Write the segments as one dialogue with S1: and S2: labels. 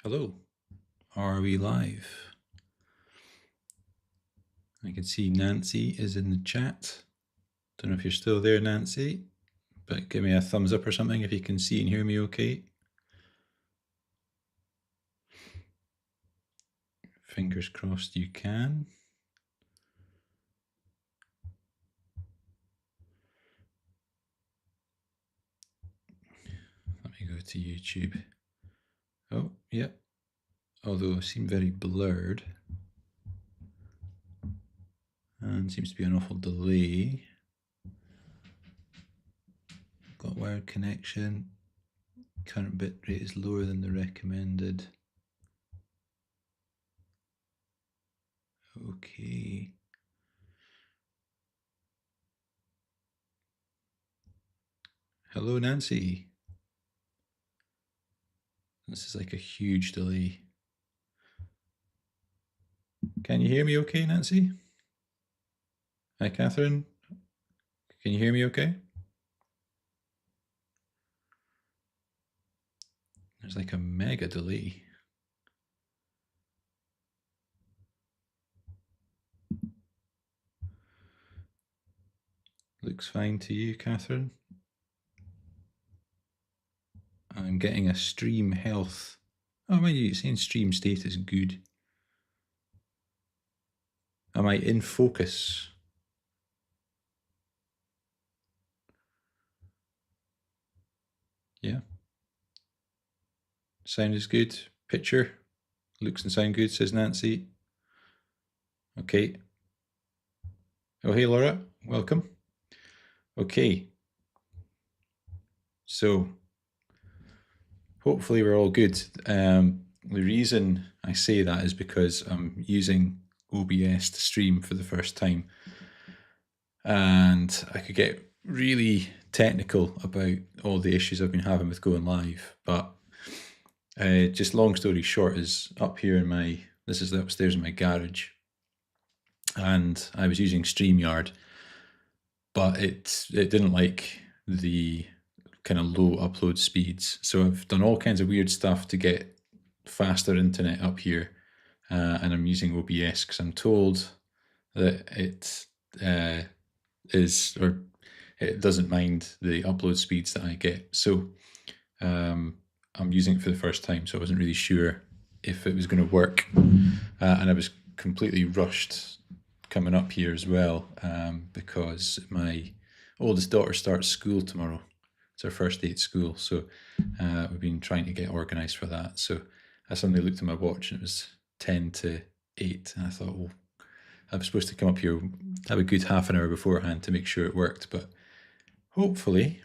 S1: Hello, are we live? I can see Nancy is in the chat. Don't know if you're still there, Nancy, but give me a thumbs up or something if you can see and hear me okay. Fingers crossed you can. Let me go to YouTube. Oh, yeah. Although it seemed very blurred. And seems to be an awful delay. Got wired connection. Current bit rate is lower than the recommended. Okay. Hello, Nancy. This is like a huge delay. Can you hear me okay, Nancy? Hi, Catherine. Can you hear me okay? There's like a mega delay. Looks fine to you, Catherine. I'm getting a stream health. Oh, mind you, it's saying stream status good. Am I in focus? Yeah. Sound is good. Picture looks and sound good, says Nancy. Okay. Oh, hey, Laura. Welcome. Okay. So hopefully we're all good. The reason I say that is because I'm using OBS to stream for the first time. And I could get really technical about all the issues I've been having with going live. But just long story short is up here in this is the upstairs in my garage. And I was using StreamYard, but it didn't like the kind of low upload speeds. So I've done all kinds of weird stuff to get faster internet up here. And I'm using OBS because I'm told that it it doesn't mind the upload speeds that I get. So I'm using it for the first time, so I wasn't really sure if it was going to work. And I was completely rushed coming up here as well because my oldest daughter starts school tomorrow. It's her first day at school, so we've been trying to get organised for that. So I suddenly looked at my watch and it was 10 to 8, and I thought, well, I was supposed to come up here, have a good half an hour beforehand to make sure it worked, but hopefully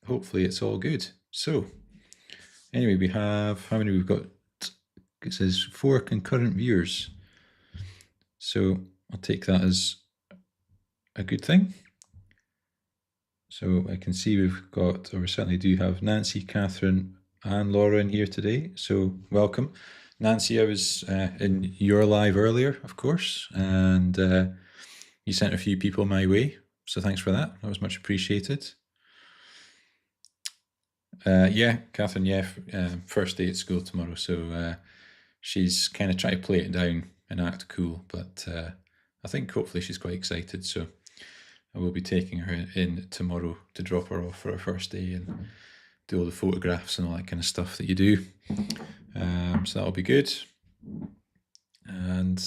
S1: it's all good. So anyway, we have, how many we've got? It says 4 concurrent viewers. So I'll take that as a good thing. So I can see we've got, or we certainly do have Nancy, Catherine, and Laura in here today. So welcome. Nancy, I was in your live earlier, of course, and you sent a few people my way. So thanks for that. That was much appreciated. Yeah, Catherine, yeah, first day at school tomorrow. So she's kind of trying to play it down and act cool, but I think hopefully she's quite excited. So I will be taking her in tomorrow to drop her off for her first day and do all the photographs and all that kind of stuff that you do. So that'll be good. And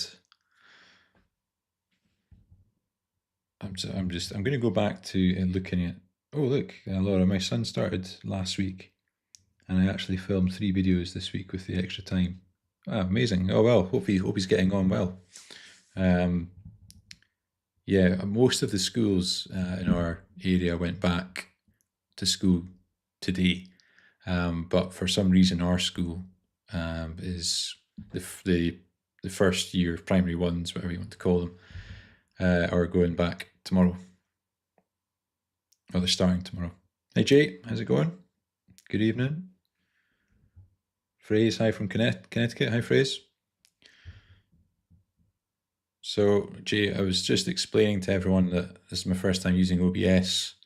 S1: I'm going to go back to looking at, oh look, Laura, my son started last week and I actually filmed 3 videos this week with the extra time. Oh, amazing. Oh well, hope he's getting on well. Yeah, most of the schools in our area went back to school today, but for some reason our school is the first year primary ones, whatever you want to call them, are going back tomorrow. Or they're starting tomorrow. Hey Jay, how's it going? Good evening. Phrase, hi from Connecticut. Hi Phrase. So Jay, I was just explaining to everyone that this is my first time using OBS,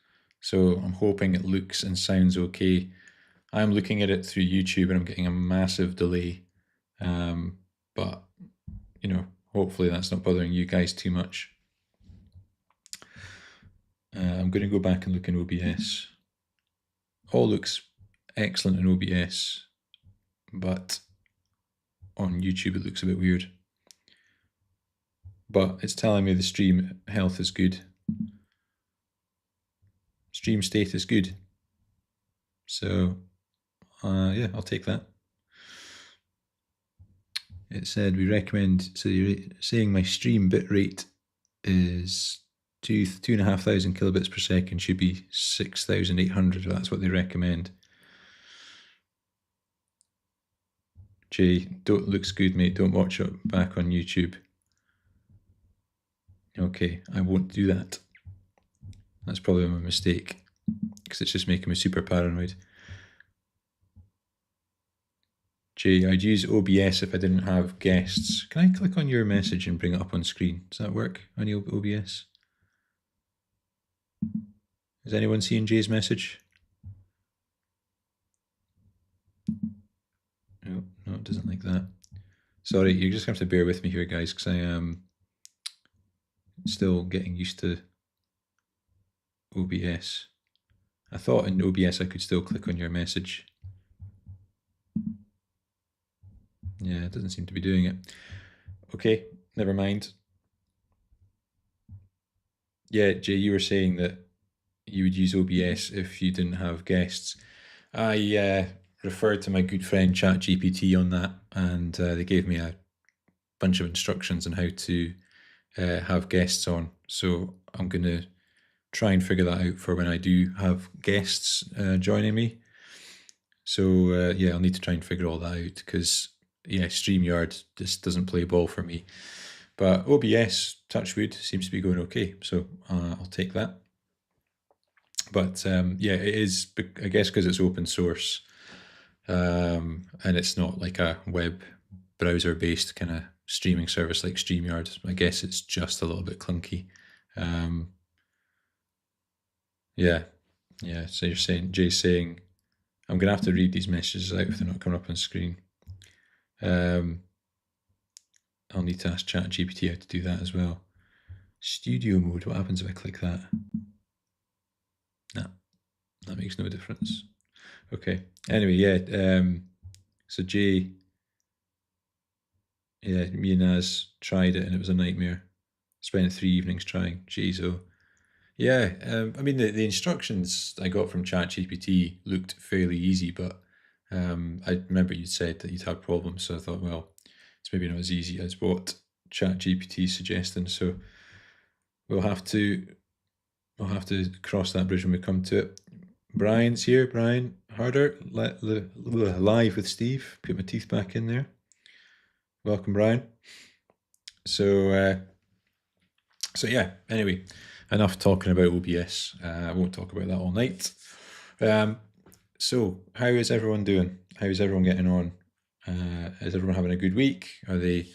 S1: so I'm hoping it looks and sounds okay. I'm looking at it through YouTube and I'm getting a massive delay. But, you know, hopefully that's not bothering you guys too much. I'm going to go back and look in OBS. All looks excellent in OBS, but on YouTube it looks a bit weird. But it's telling me the stream health is good. Stream state is good. So, yeah, I'll take that. It said we recommend, so you're saying my stream bit rate is 2,500 kilobits per second, should be 6,800. That's what they recommend. Jay, looks good, mate. Don't watch it back on YouTube. Okay, I won't do that. That's probably my mistake, because it's just making me super paranoid. Jay, I'd use OBS if I didn't have guests. Can I click on your message and bring it up on screen? Does that work on OBS? Is anyone seeing Jay's message? No, it doesn't like that. Sorry, you're just going to have to bear with me here, guys, because I am still getting used to OBS. I thought in OBS I could still click on your message. Yeah, it doesn't seem to be doing it. Okay, never mind. Yeah, Jay, you were saying that you would use OBS if you didn't have guests. I referred to my good friend ChatGPT on that, and they gave me a bunch of instructions on how to have guests on. So I'm going to try and figure that out for when I do have guests joining me. So yeah, I'll need to try and figure all that out, because yeah, StreamYard just doesn't play ball for me. But OBS, touch wood, seems to be going okay. So I'll take that. But yeah, it is, I guess, because it's open source, and it's not like a web browser based kind of streaming service like StreamYard. I guess it's just a little bit clunky. Yeah. So you're saying, Jay's saying, I'm going to have to read these messages out if they're not coming up on screen. I'll need to ask ChatGPT how to do that as well. Studio mode, what happens if I click that? Nah, that makes no difference. Okay, anyway, yeah, so Jay, yeah, me and Naz tried it and it was a nightmare. Spent 3 evenings trying. Jeez, oh. Yeah, I mean, the instructions I got from ChatGPT looked fairly easy, but I remember you said that you'd had problems, so I thought, well, it's maybe not as easy as what ChatGPT is suggesting. So we'll have to cross that bridge when we come to it. Brian's here. Brian Harder, live with Steve. Put my teeth back in there. Welcome, Brian. So yeah. Anyway, enough talking about OBS. I won't talk about that all night. So how is everyone doing? How is everyone getting on? Is everyone having a good week? Are they?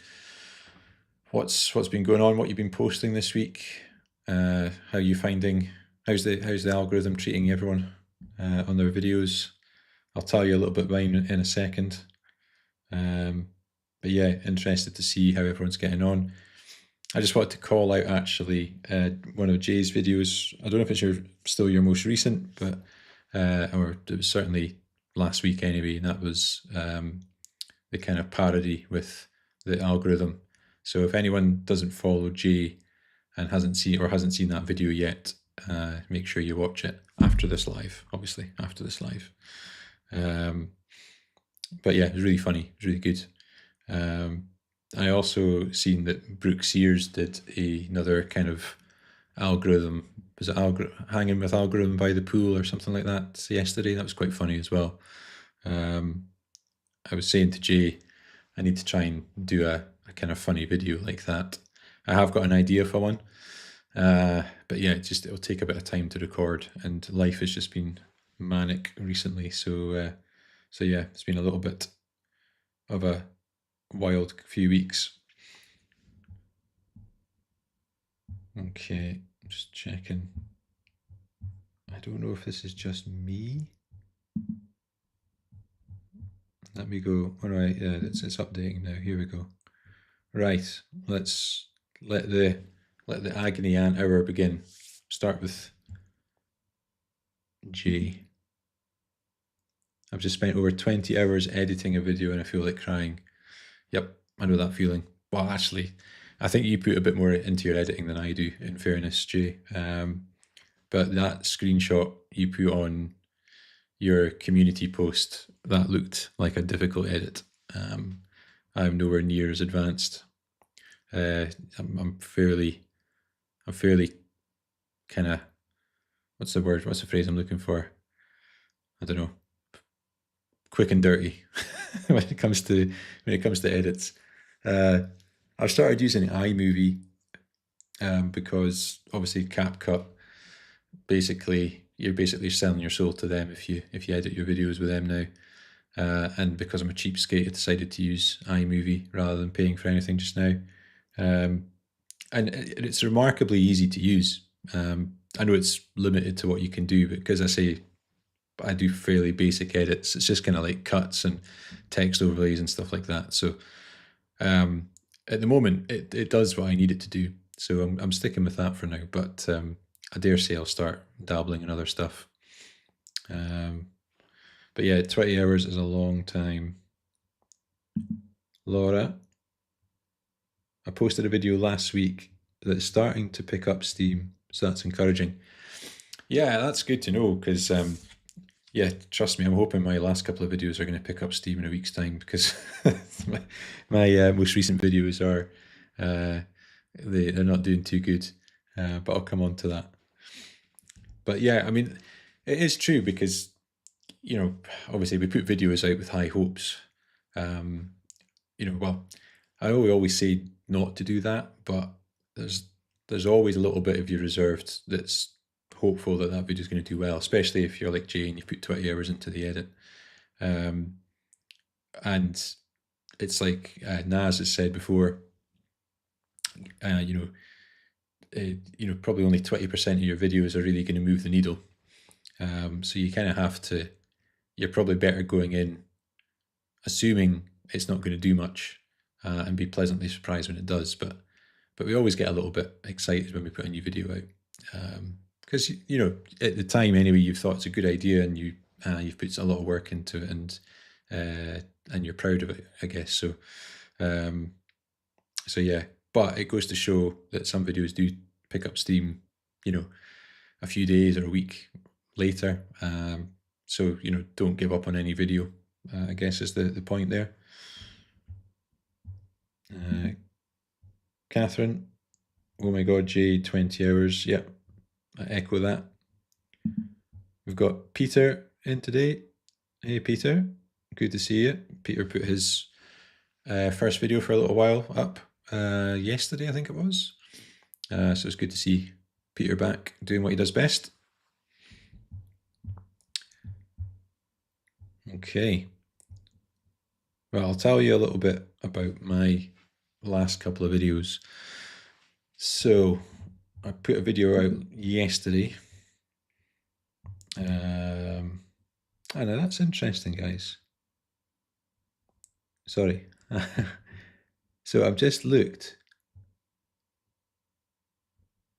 S1: What's been going on? What you've been posting this week? How are you finding? How's the algorithm treating everyone on their videos? I'll tell you a little bit mine in a second. But yeah, interested to see how everyone's getting on. I just wanted to call out actually one of Jay's videos. I don't know if it's still your most recent, but or it was certainly last week anyway, and that was the kind of parody with the algorithm. So if anyone doesn't follow Jay and hasn't seen that video yet, make sure you watch it after this live, obviously, after this live. But yeah, it's really funny, it's really good. I also seen that Brooke Sears did another kind of algorithm. Was it hanging with algorithm by the pool or something like that yesterday? That was quite funny as well. I was saying to Jay, I need to try and do a kind of funny video like that. I have got an idea for one, but yeah, it'll take a bit of time to record, and life has just been manic recently. So yeah, it's been a little bit of a wild few weeks. Okay, just checking. I don't know if this is just me. Let me go. All right, yeah, it's updating now. Here we go. Right, let's let the agony aunt hour begin. Start with J. I've just spent over 20 hours editing a video and I feel like crying. Yep, I know that feeling. Well, actually, I think you put a bit more into your editing than I do, in fairness, Jay. But that screenshot you put on your community post, that looked like a difficult edit. I'm nowhere near as advanced. I'm fairly kind of, what's the word? What's the phrase I'm looking for? I don't know. Quick and dirty when it comes to edits. I've started using iMovie because obviously CapCut, you're basically selling your soul to them if you edit your videos with them now. And because I'm a cheapskate, I decided to use iMovie rather than paying for anything just now. And it's remarkably easy to use. I know it's limited to what you can do, but because I do fairly basic edits, it's just kind of like cuts and text overlays and stuff like that. So at the moment, it does what I need it to do. So I'm sticking with that for now. But I dare say I'll start dabbling in other stuff. But yeah, 20 hours is a long time. Laura, I posted a video last week that's starting to pick up steam, so that's encouraging. Yeah, that's good to know because, yeah, trust me, I'm hoping my last couple of videos are going to pick up steam in a week's time because my most recent videos are they're not doing too good, but I'll come on to that. But yeah, I mean, it is true because, you know, obviously we put videos out with high hopes. You know, well, I know we always say not to do that, but there's always a little bit of you reserved that's hopeful that video is going to do well, especially if you're like Jay and you put 20 hours into the edit. And it's like Naz has said before, you know, probably only 20% of your videos are really going to move the needle. So you kind of have to, you're probably better going in assuming it's not going to do much and be pleasantly surprised when it does. But we always get a little bit excited when we put a new video out because you know at the time anyway you've thought it's a good idea and you've put a lot of work into it and you're proud of it, I guess. So so yeah, but it goes to show that some videos do pick up steam, you know, a few days or a week later. So you know, don't give up on any video. I guess is the point there. Catherine, oh my God, Jay, 20 hours. Yep, I echo that. We've got Peter in today. Hey, Peter, good to see you. Peter put his first video for a little while up yesterday, I think it was. So it's good to see Peter back doing what he does best. Okay. Well, I'll tell you a little bit about my last couple of videos. So I put a video out yesterday. I know that's interesting, guys. Sorry. So I've just looked,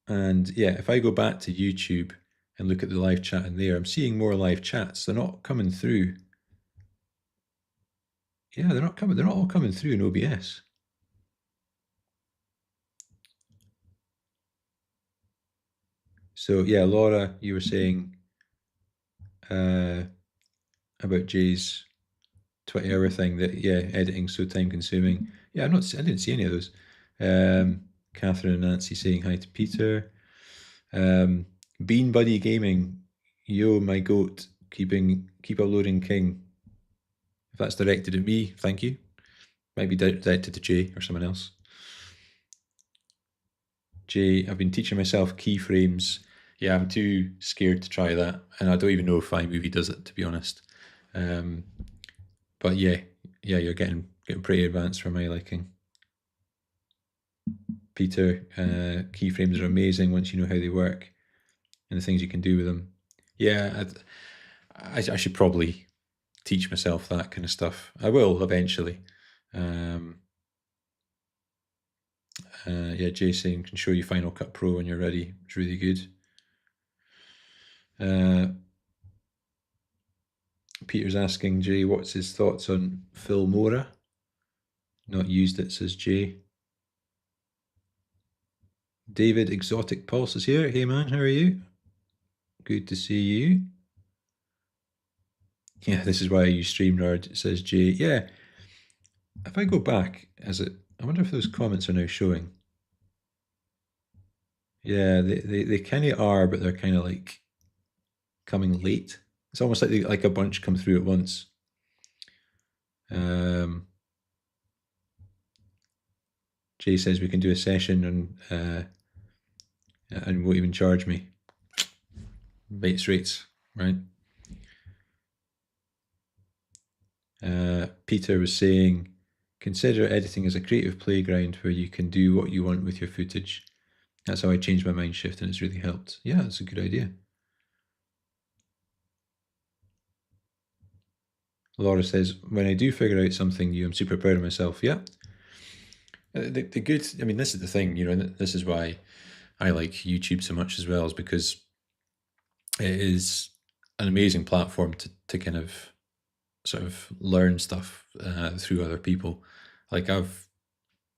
S1: and yeah, if I go back to YouTube and look at the live chat in there, I'm seeing more live chats. They're not coming through. Yeah, they're not coming. They're not all coming through in OBS. So yeah, Laura, you were saying about Jay's 20-hour thing that yeah, editing's so time consuming. Yeah, I didn't see any of those. Catherine and Nancy saying hi to Peter. Bean Buddy Gaming, yo my goat, keep uploading king. If that's directed at me, thank you. Might be directed to Jay or someone else. Jay, I've been teaching myself keyframes. Yeah, I'm too scared to try that, and I don't even know if iMovie does it, to be honest. But yeah, you're getting pretty advanced for my liking. Peter, keyframes are amazing once you know how they work and the things you can do with them. Yeah, I should probably teach myself that kind of stuff. I will eventually. Yeah, Jay saying can show you Final Cut Pro when you're ready. It's really good. Peter's asking Jay what's his thoughts on Filmora. Not used it, says Jay. David Exotic Pulse is here. Hey man, how are you? Good to see you. Yeah, this is why I use StreamYard, says Jay. Yeah, if I go back, I wonder if those comments are now showing. Yeah, they kind of are, but they're kind of like coming late. It's almost like a bunch come through at once. Jay says we can do a session and won't even charge me. Base rates, right? Peter was saying, consider editing as a creative playground where you can do what you want with your footage. That's how I changed my mind shift, and it's really helped. Yeah, that's a good idea. Laura says, when I do figure out something new, I'm super proud of myself. Yeah. The good, I mean, this is the thing, you know, this is why I like YouTube so much as well, is because it is an amazing platform to kind of sort of learn stuff through other people. Like the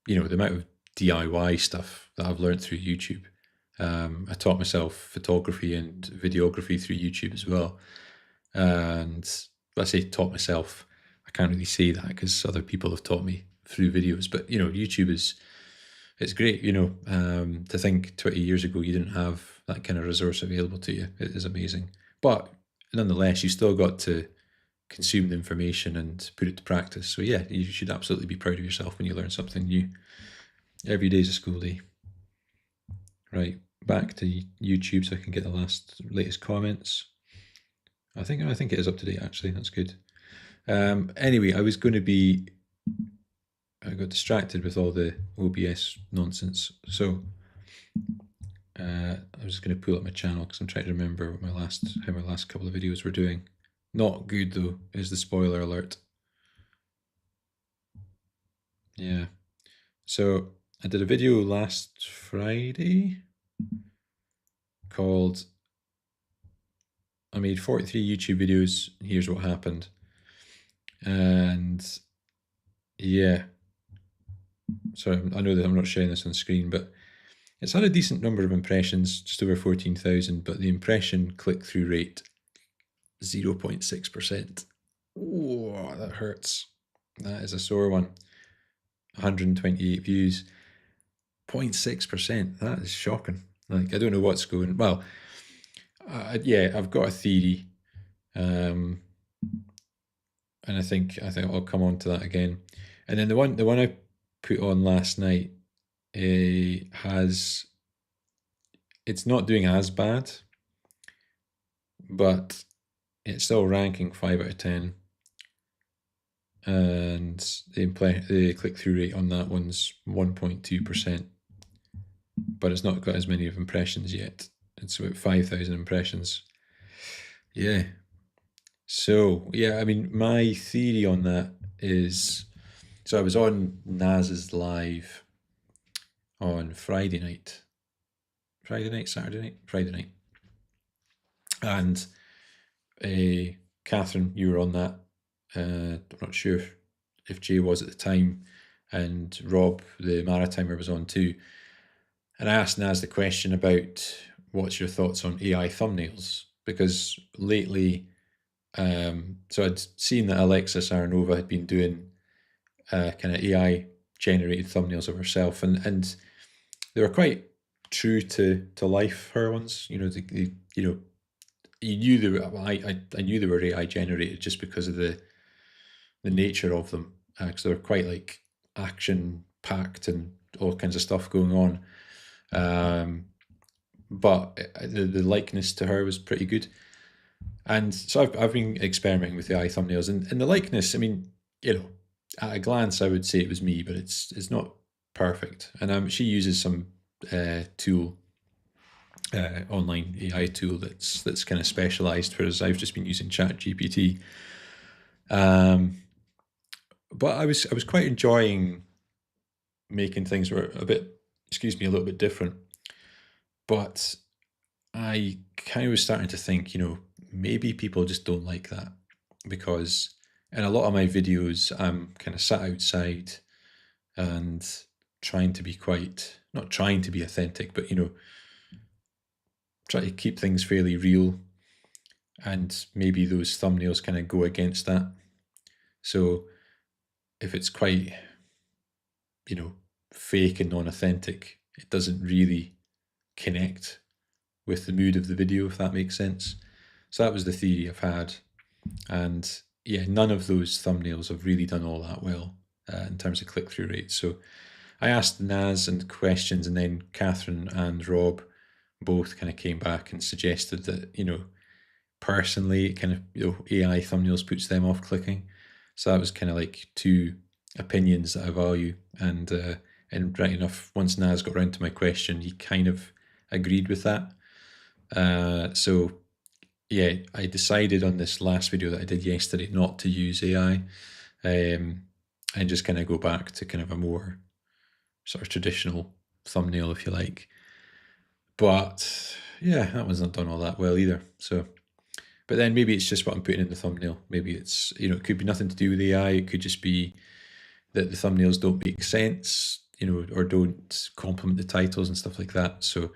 S1: amount of DIY stuff that I've learned through YouTube. I taught myself photography and videography through YouTube as well. And I say taught myself, I can't really say that because other people have taught me through videos. But YouTube it's great. To think 20 years ago you didn't have that kind of resource available to you. It is amazing. But nonetheless, you still got to consume the information and put it to practice. So yeah, you should absolutely be proud of yourself when you learn something new. Every day is a school day. Right, back to YouTube so I can get the latest comments. I think it is up to date actually. That's good. Anyway, I got distracted with all the OBS nonsense. So I was just going to pull up my channel because I'm trying to remember what how my last couple of videos were doing. Not good though, is the spoiler alert. Yeah. So I did a video last Friday called I made 43 YouTube videos, here's what happened. And yeah. So I know that I'm not sharing this on screen, but it's had a decent number of impressions, just over 14,000, but the impression click-through rate, 0.6%. Oh, that hurts. That is a sore one. 128 views, 0.6%. That is shocking. Like, I don't know what's going. Well, yeah, I've got a theory, and I think I'll come on to that again. And then the one I put on last night it's not doing as bad, but it's still ranking 5 out of 10. And the click-through rate on that one's 1.2%, but it's not got as many of impressions yet. It's about 5,000 impressions. Yeah. So yeah, I mean, my theory on that is, so I was on Naz's live on Friday night, Saturday night, Friday night, and Catherine, you were on that. I'm not sure if Jay was at the time, and Rob, the Maritimer, was on too. And I asked Naz the question about what's your thoughts on AI thumbnails, because lately, so I'd seen that Alexis Aranova had been doing kind of AI generated thumbnails of herself, and they were quite true to life, her ones. You knew they were. Well, I knew they were AI generated just because of the nature of them, because they were quite like action packed and all kinds of stuff going on. But the likeness to her was pretty good, and so I've been experimenting with the AI thumbnails, and the likeness. I mean, at a glance, I would say it was me, but it's not perfect. And she uses some tool, online AI tool that's kind of specialized, whereas I've just been using ChatGPT. Um, but I was quite enjoying making things were a bit, excuse me, a little bit different. But I kind of was starting to think, maybe people just don't like that, because in a lot of my videos, I'm kind of sat outside and trying to be quite, not trying to be authentic, but, try to keep things fairly real. And maybe those thumbnails kind of go against that. So if it's quite, you know, fake and non-authentic, it doesn't really connect with the mood of the video, if that makes sense. So that was the theory I've had. And yeah, none of those thumbnails have really done all that well in terms of click-through rates. So I asked Naz and questions, and then Catherine and Rob both kind of came back and suggested that, personally, kind of, AI thumbnails puts them off clicking. So that was kind of like two opinions that I value. And right enough, once Naz got around to my question, he kind of agreed with that. So yeah, I decided on this last video that I did yesterday not to use AI, and just kind of go back to kind of a more sort of traditional thumbnail, if you like. But yeah, that one's not done all that well either. So, but then maybe it's just what I'm putting in the thumbnail. Maybe it's, it could be nothing to do with AI. It could just be that the thumbnails don't make sense, or don't complement the titles and stuff like that. So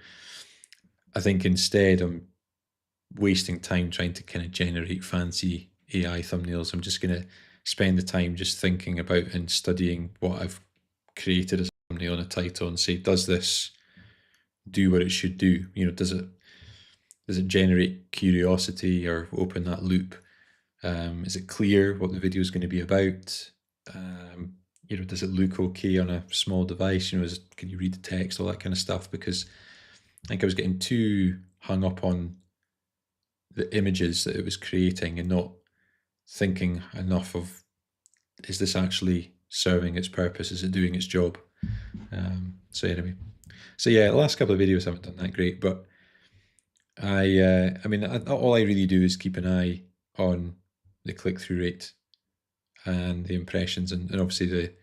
S1: I think instead I'm wasting time trying to kind of generate fancy AI thumbnails. I'm just going to spend the time just thinking about and studying what I've created as a thumbnail and a title, and say, does this do what it should do? Does it generate curiosity or open that loop? Is it clear what the video is going to be about? Does it look okay on a small device? Can you read the text, all that kind of stuff? Because I think I was getting too hung up on the images that it was creating and not thinking enough of, is this actually serving its purpose? Is it doing its job? So anyway, yeah, the last couple of videos haven't done that great, but all I really do is keep an eye on the click-through rate and the impressions, and obviously the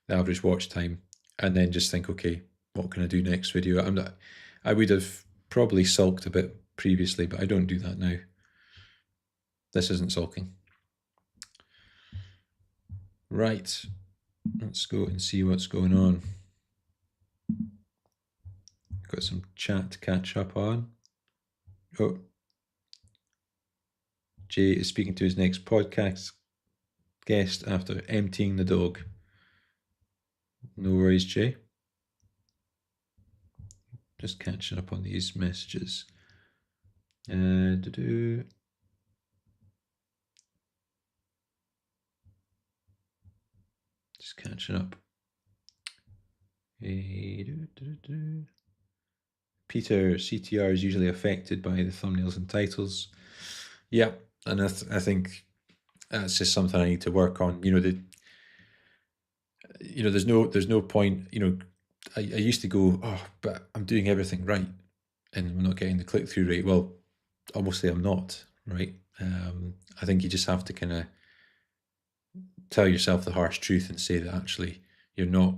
S1: average watch time, and then just think, okay, what can I do next video? I would have probably sulked a bit previously, but I don't do that now. This isn't sulking. Right, let's go and see what's going on. Got some chat to catch up on. Oh, Jay is speaking to his next podcast guest after emptying the dog. No worries, Jay. Just catching up on these messages. Just catching up. Peter, CTR is usually affected by the thumbnails and titles. Yeah, and I think that's just something I need to work on. There's no point. I used to go, oh, but I'm doing everything right, and I'm not getting the click through rate. Well, obviously I'm not, right? I think you just have to kind of tell yourself the harsh truth and say that actually you're not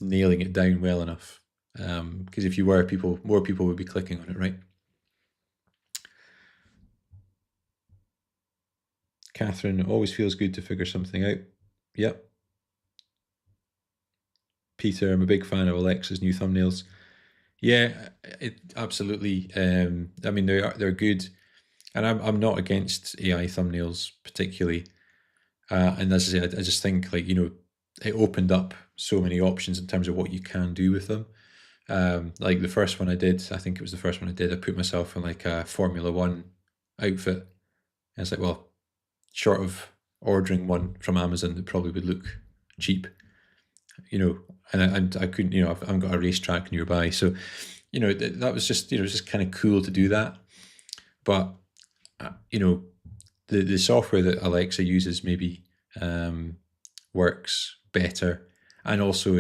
S1: nailing it down well enough. Because if you were, more people would be clicking on it, right? Catherine, it always feels good to figure something out. Yep. Peter, I'm a big fan of Alexa's new thumbnails. Yeah, absolutely. They're good, and I'm not against AI thumbnails particularly. And as I say, I just think it opened up so many options in terms of what you can do with them. Like the first one I did, I think it was the first one I did, I put myself in like a Formula One outfit. And it's like, well, short of ordering one from Amazon that probably would look cheap, and I couldn't, I haven't got a racetrack nearby. So, that was just, it was just kind of cool to do that. But, the software that Alexa uses maybe works better. And also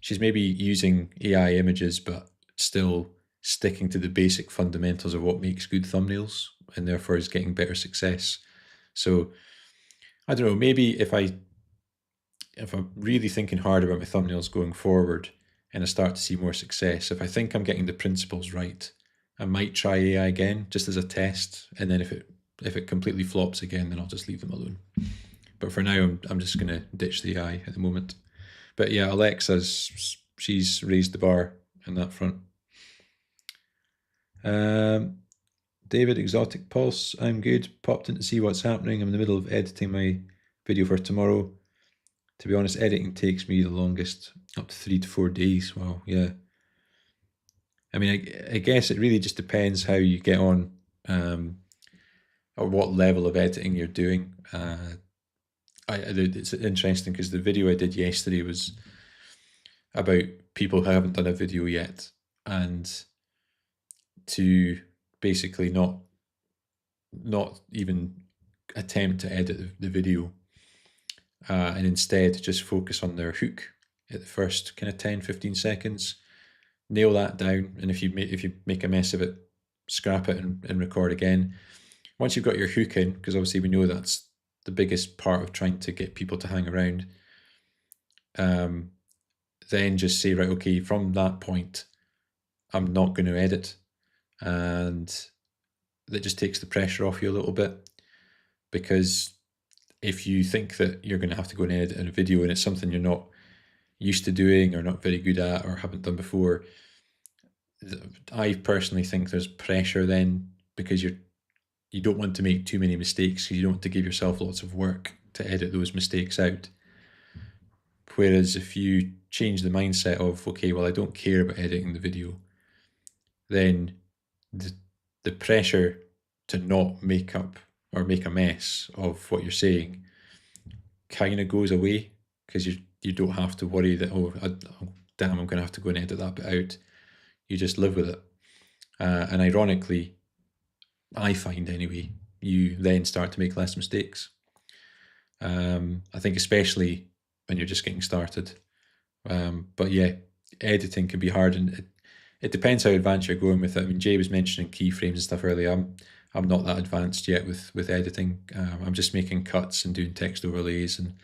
S1: she's maybe using AI images, but still sticking to the basic fundamentals of what makes good thumbnails, and therefore is getting better success. So I don't know, maybe if I'm really thinking hard about my thumbnails going forward and I start to see more success, if I think I'm getting the principles right, I might try AI again just as a test, and then if it completely flops again, then I'll just leave them alone. But for now, I'm just going to ditch the AI at the moment. But yeah, she's raised the bar in that front. David, Exotic Pulse, I'm good. Popped in to see what's happening. I'm in the middle of editing my video for tomorrow. To be honest, editing takes me the longest, up to 3 to 4 days. Wow, yeah. I mean, I guess it really just depends how you get on, or what level of editing you're doing. It's interesting because the video I did yesterday was about people who haven't done a video yet, and to basically not even attempt to edit the video, and instead just focus on their hook at the first kind of 10-15 seconds, nail that down, and if you make a mess of it, scrap it and record again. Once you've got your hook in, because obviously we know that's the biggest part of trying to get people to hang around, then just say, right, okay, from that point, I'm not going to edit. And that just takes the pressure off you a little bit, because if you think that you're going to have to go and edit a video and it's something you're not used to doing or not very good at or haven't done before, I personally think there's pressure then, because you don't want to make too many mistakes, because you don't want to give yourself lots of work to edit those mistakes out. Whereas if you change the mindset of, okay, well, I don't care about editing the video, then the pressure to not make up or make a mess of what you're saying kind of goes away, because you don't have to worry that, oh damn, I'm going to have to go and edit that bit out. You just live with it. And ironically, I find anyway, you then start to make less mistakes. I think especially when you're just getting started. But yeah, editing can be hard, and it depends how advanced you're going with it. I mean, Jay was mentioning keyframes and stuff earlier. I'm not that advanced yet with editing. I'm just making cuts and doing text overlays and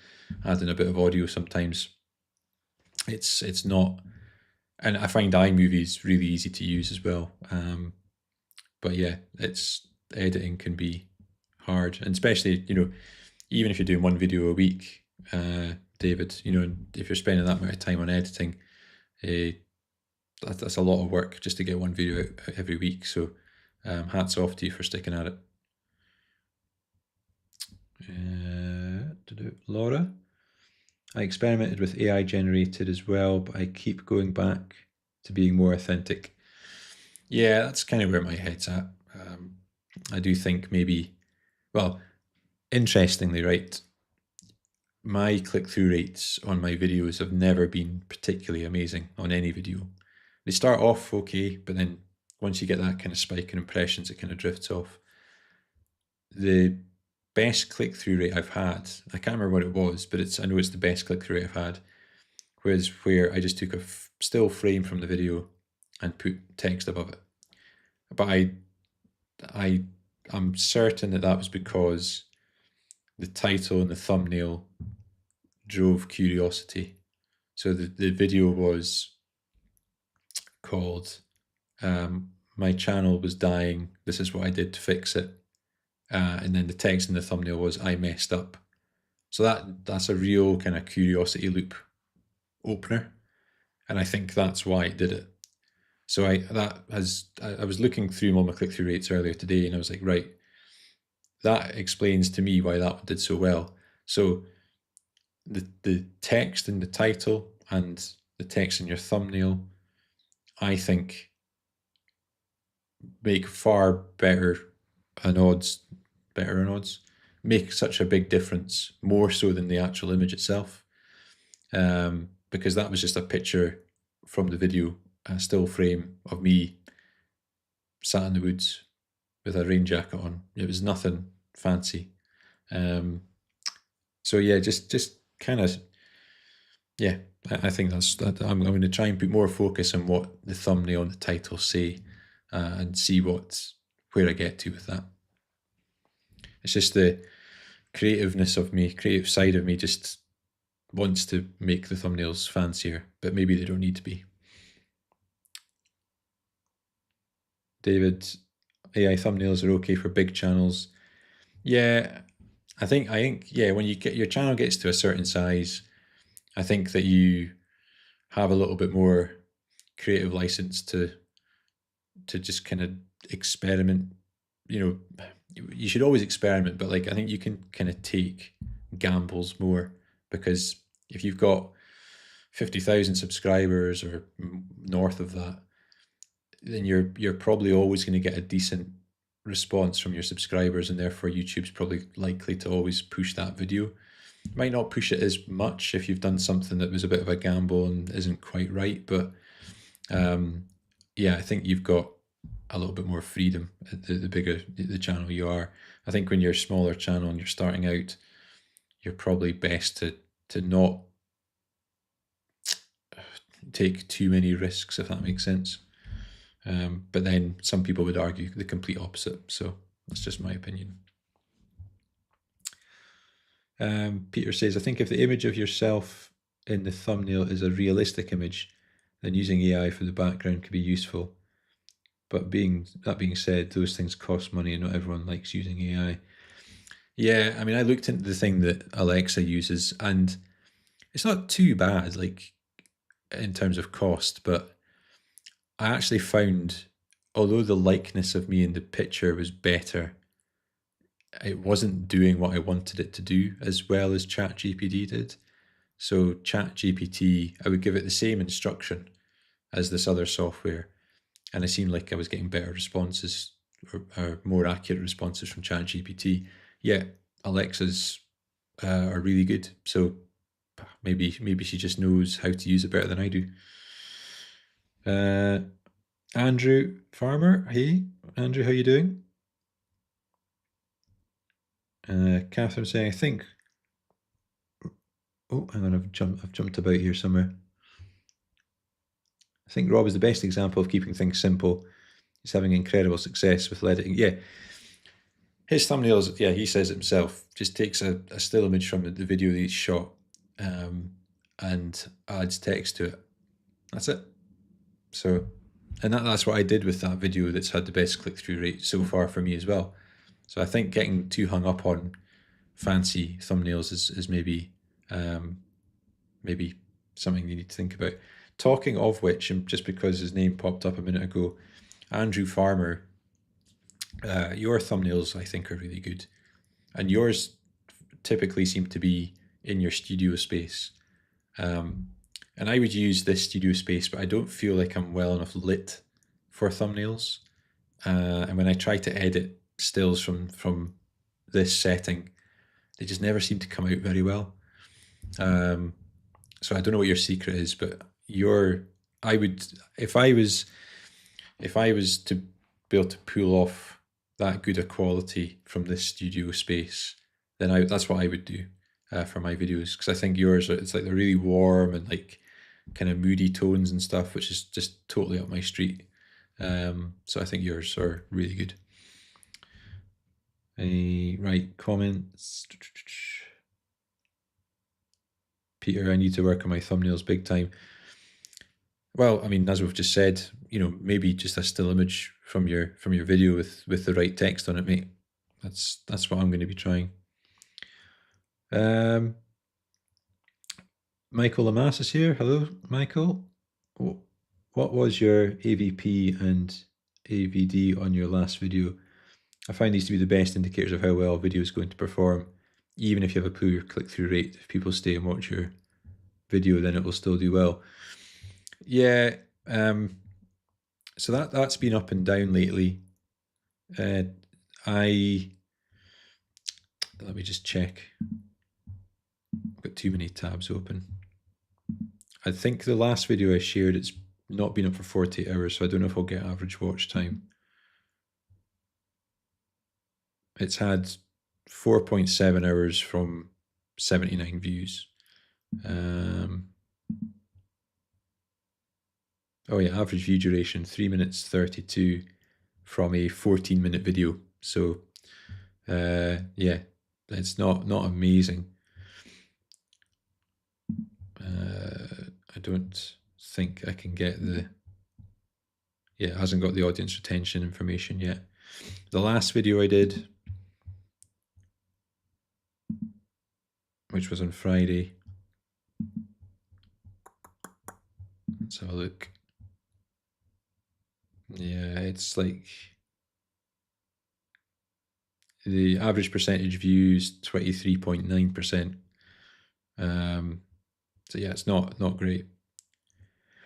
S1: adding a bit of audio sometimes. It's not, and I find iMovie is really easy to use as well. But yeah, editing can be hard, and especially, even if you're doing one video a week, David, if you're spending that amount of time on editing, that's a lot of work just to get one video out every week. So hats off to you for sticking at it. Laura, I experimented with AI generated as well, but I keep going back to being more authentic. Yeah, that's kind of where my head's at. I do think maybe, well, interestingly, right, my click-through rates on my videos have never been particularly amazing on any video. They start off okay, but then once you get that kind of spike in impressions, it kind of drifts off. The best click-through rate I've had, I can't remember what it was, but I know it's the best click-through rate I've had, was where I just took a still frame from the video and put text above it. But I'm certain that was because the title and the thumbnail drove curiosity. So the video was called My Channel Was Dying, This Is What I Did to Fix It. And then the text in the thumbnail was I Messed Up. So that's a real kind of curiosity loop opener. And I think that's why it did it. So I was looking through all my click-through rates earlier today, and I was like, right, that explains to me why that one did so well. So the text in the title and the text in your thumbnail, I think, make far better on odds, make such a big difference, more so than the actual image itself. Because that was just a picture from the video, a still frame of me sat in the woods with a rain jacket on. It was nothing fancy. So yeah, just kind of, yeah, I think I'm going to try and put more focus on what the thumbnail and the title say, and see where I get to with that. It's just creative side of me just wants to make the thumbnails fancier, but maybe they don't need to be. David, AI thumbnails are okay for big channels. Yeah, I think yeah, when you get your channel gets to a certain size, I think that you have a little bit more creative license to just kind of experiment. You know, you should always experiment, but like I think you can kind of take gambles more, because if you've got 50,000 subscribers or north of that, then you're probably always going to get a decent response from your subscribers, and therefore YouTube's probably likely to always push that video. Might not push it as much if you've done something that was a bit of a gamble and isn't quite right, but yeah, I think you've got a little bit more freedom the bigger the channel you are. I think when you're a smaller channel and you're starting out, you're probably best to not take too many risks, if that makes sense. But then some people would argue the complete opposite. So that's just my opinion. Peter says, I think if the image of yourself in the thumbnail is a realistic image, then using AI for the background could be useful. But that being said, those things cost money and not everyone likes using AI. Yeah, I mean, I looked into the thing that Alexa uses, and it's not too bad, like in terms of cost, but I actually found, although the likeness of me in the picture was better, it wasn't doing what I wanted it to do as well as ChatGPT did. So ChatGPT, I would give it the same instruction as this other software, and it seemed like I was getting better responses or more accurate responses from ChatGPT. Yeah, Alexa's are really good. So maybe she just knows how to use it better than I do. Andrew Farmer, hey Andrew, how you doing? Catherine saying, I think. Oh, hang on, I've jumped about here somewhere. I think Rob is the best example of keeping things simple. He's having incredible success with editing. Yeah, his thumbnails, yeah, he says it himself, just takes a still image from the video that he's shot and adds text to it. That's it. So, and that's what I did with that video that's had the best click-through rate so far for me as well. So I think getting too hung up on fancy thumbnails is maybe maybe something you need to think about. Talking of which, and just because his name popped up a minute ago, Andrew Farmer, your thumbnails I think are really good, and yours typically seem to be in your studio space. And I would use this studio space, but I don't feel like I'm well enough lit for thumbnails. And when I try to edit stills from this setting, they just never seem to come out very well. So I don't know what your secret is, but I would, if I was to be able to pull off that good a quality from this studio space, then that's what I would do for my videos, because I think yours, it's like they're really warm and like kind of moody tones and stuff, which is just totally up my street. So I think yours are really good. Right, comments. Peter, I need to work on my thumbnails big time. Well, I mean, as we've just said, maybe just a still image from your video with the right text on it, mate. That's what I'm going to be trying. Michael Lamas is here. Hello, Michael. What was your AVP and AVD on your last video? I find these to be the best indicators of how well a video is going to perform. Even if you have a poor click-through rate, if people stay and watch your video, then it will still do well. Yeah, so that's been up and down lately. Let me just check. I've got too many tabs open. I think the last video I shared, it's not been up for 48 hours, so I don't know if I'll get average watch time. It's had 4.7 hours from 79 views. Oh yeah, average view duration 3 minutes 32 from a 14-minute video. So yeah, it's not amazing. I don't think I can get the, yeah, it hasn't got the audience retention information yet. The last video I did, which was on Friday, let's have a look. Yeah, it's like the average percentage views 23.9%. So yeah, it's not great.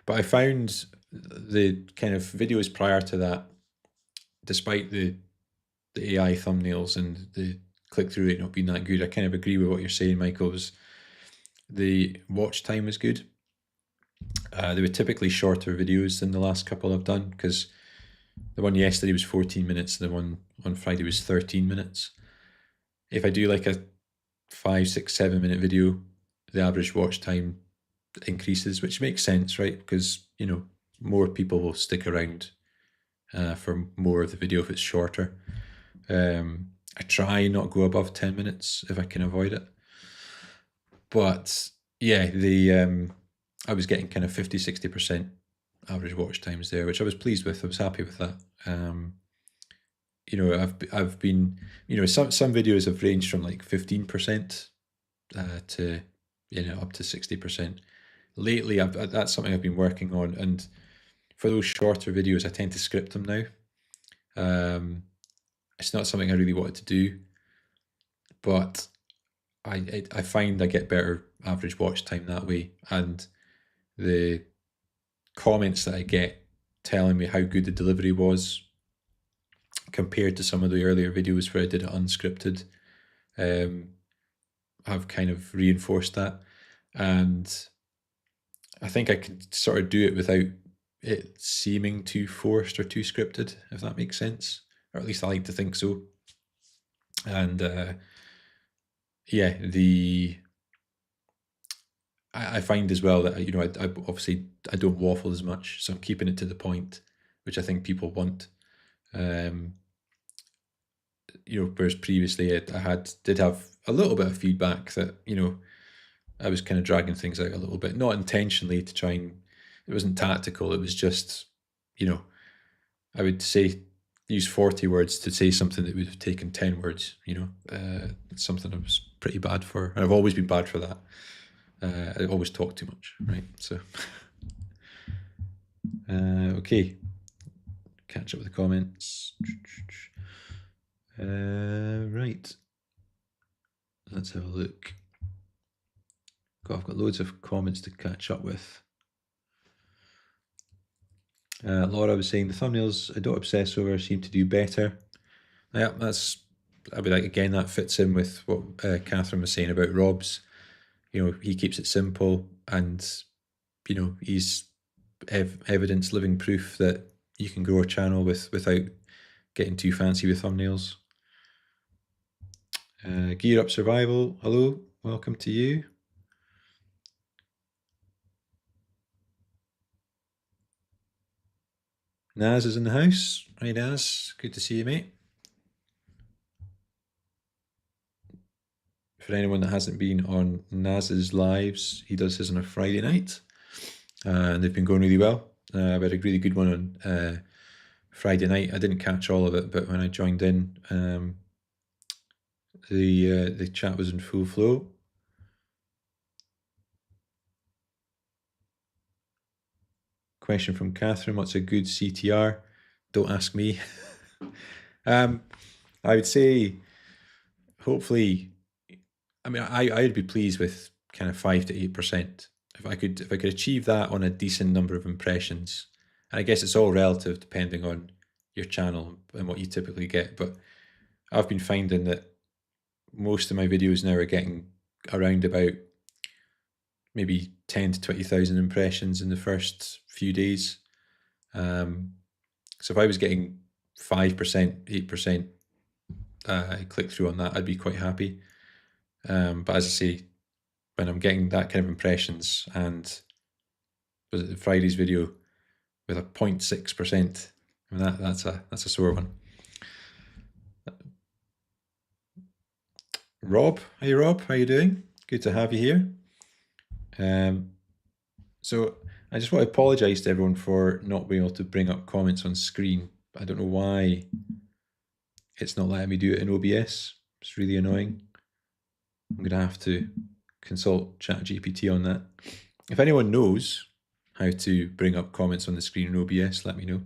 S1: But I found the kind of videos prior to that, despite the AI thumbnails and the click-through rate not being that good, I kind of agree with what you're saying, Michael. Was the watch time was good. They were typically shorter videos than the last couple I've done, because the one yesterday was 14 minutes and the one on Friday was 13 minutes. If I do like a 5, 6, 7 minute video, the average watch time increases, which makes sense, right? Because, you know, more people will stick around for more of the video if it's shorter. I try not go above 10 minutes if I can avoid it. But yeah, I was getting kind of 50, 60% average watch times there, which I was pleased with. I was happy with that. You know, I've been, you know, some videos have ranged from like 15% to, you know, up to 60%. Lately, that's something I've been working on, and for those shorter videos, I tend to script them now. It's not something I really wanted to do, but I find I get better average watch time that way, and the comments that I get telling me how good the delivery was compared to some of the earlier videos where I did it unscripted, have kind of reinforced that. And I think I could sort of do it without it seeming too forced or too scripted, if that makes sense. Or at least I like to think so. And yeah, I find as well that, you know, I obviously I don't waffle as much, so I'm keeping it to the point, which I think people want. You know, whereas previously I did have a little bit of feedback that, you know, I was kind of dragging things out a little bit, not intentionally to try and, it wasn't tactical. It was just, you know, I would use 40 words to say something that would have taken 10 words, you know. It's something I was pretty bad for, and I've always been bad for that. I always talk too much, right? So, okay, catch up with the comments. Right, let's have a look. I've got loads of comments to catch up with. Laura was saying the thumbnails I don't obsess over seem to do better. Yeah, I mean, like, again, that fits in with what Catherine was saying about Rob's. You know, he keeps it simple, and, you know, he's evidence, living proof that you can grow a channel without getting too fancy with thumbnails. Gear Up Survival, hello, welcome to you. Naz is in the house. Hi Naz, good to see you, mate. For anyone that hasn't been on Naz's lives, he does his on a Friday night, and they've been going really well. We had a really good one on Friday night. I didn't catch all of it, but when I joined in, the chat was in full flow. Question from Catherine: what's a good CTR? Don't ask me. I would say, hopefully, I mean, I'd be pleased with kind of 5 to 8%. If I could achieve that on a decent number of impressions, and I guess it's all relative depending on your channel and what you typically get. But I've been finding that most of my videos now are getting around about maybe 10 to 20,000 impressions in the first few days. So if I was getting 5%, 8% click through on that, I'd be quite happy. But as I say, when I'm getting that kind of impressions, and was it Friday's video with a 0.6%, I mean, that's a sore one. Rob. Hey Rob, how you doing? Good to have you here. Um, so I just want to apologise to everyone for not being able to bring up comments on screen. I don't know why it's not letting me do it in OBS. It's really annoying. I'm gonna have to consult ChatGPT on that. If anyone knows how to bring up comments on the screen in OBS, let me know.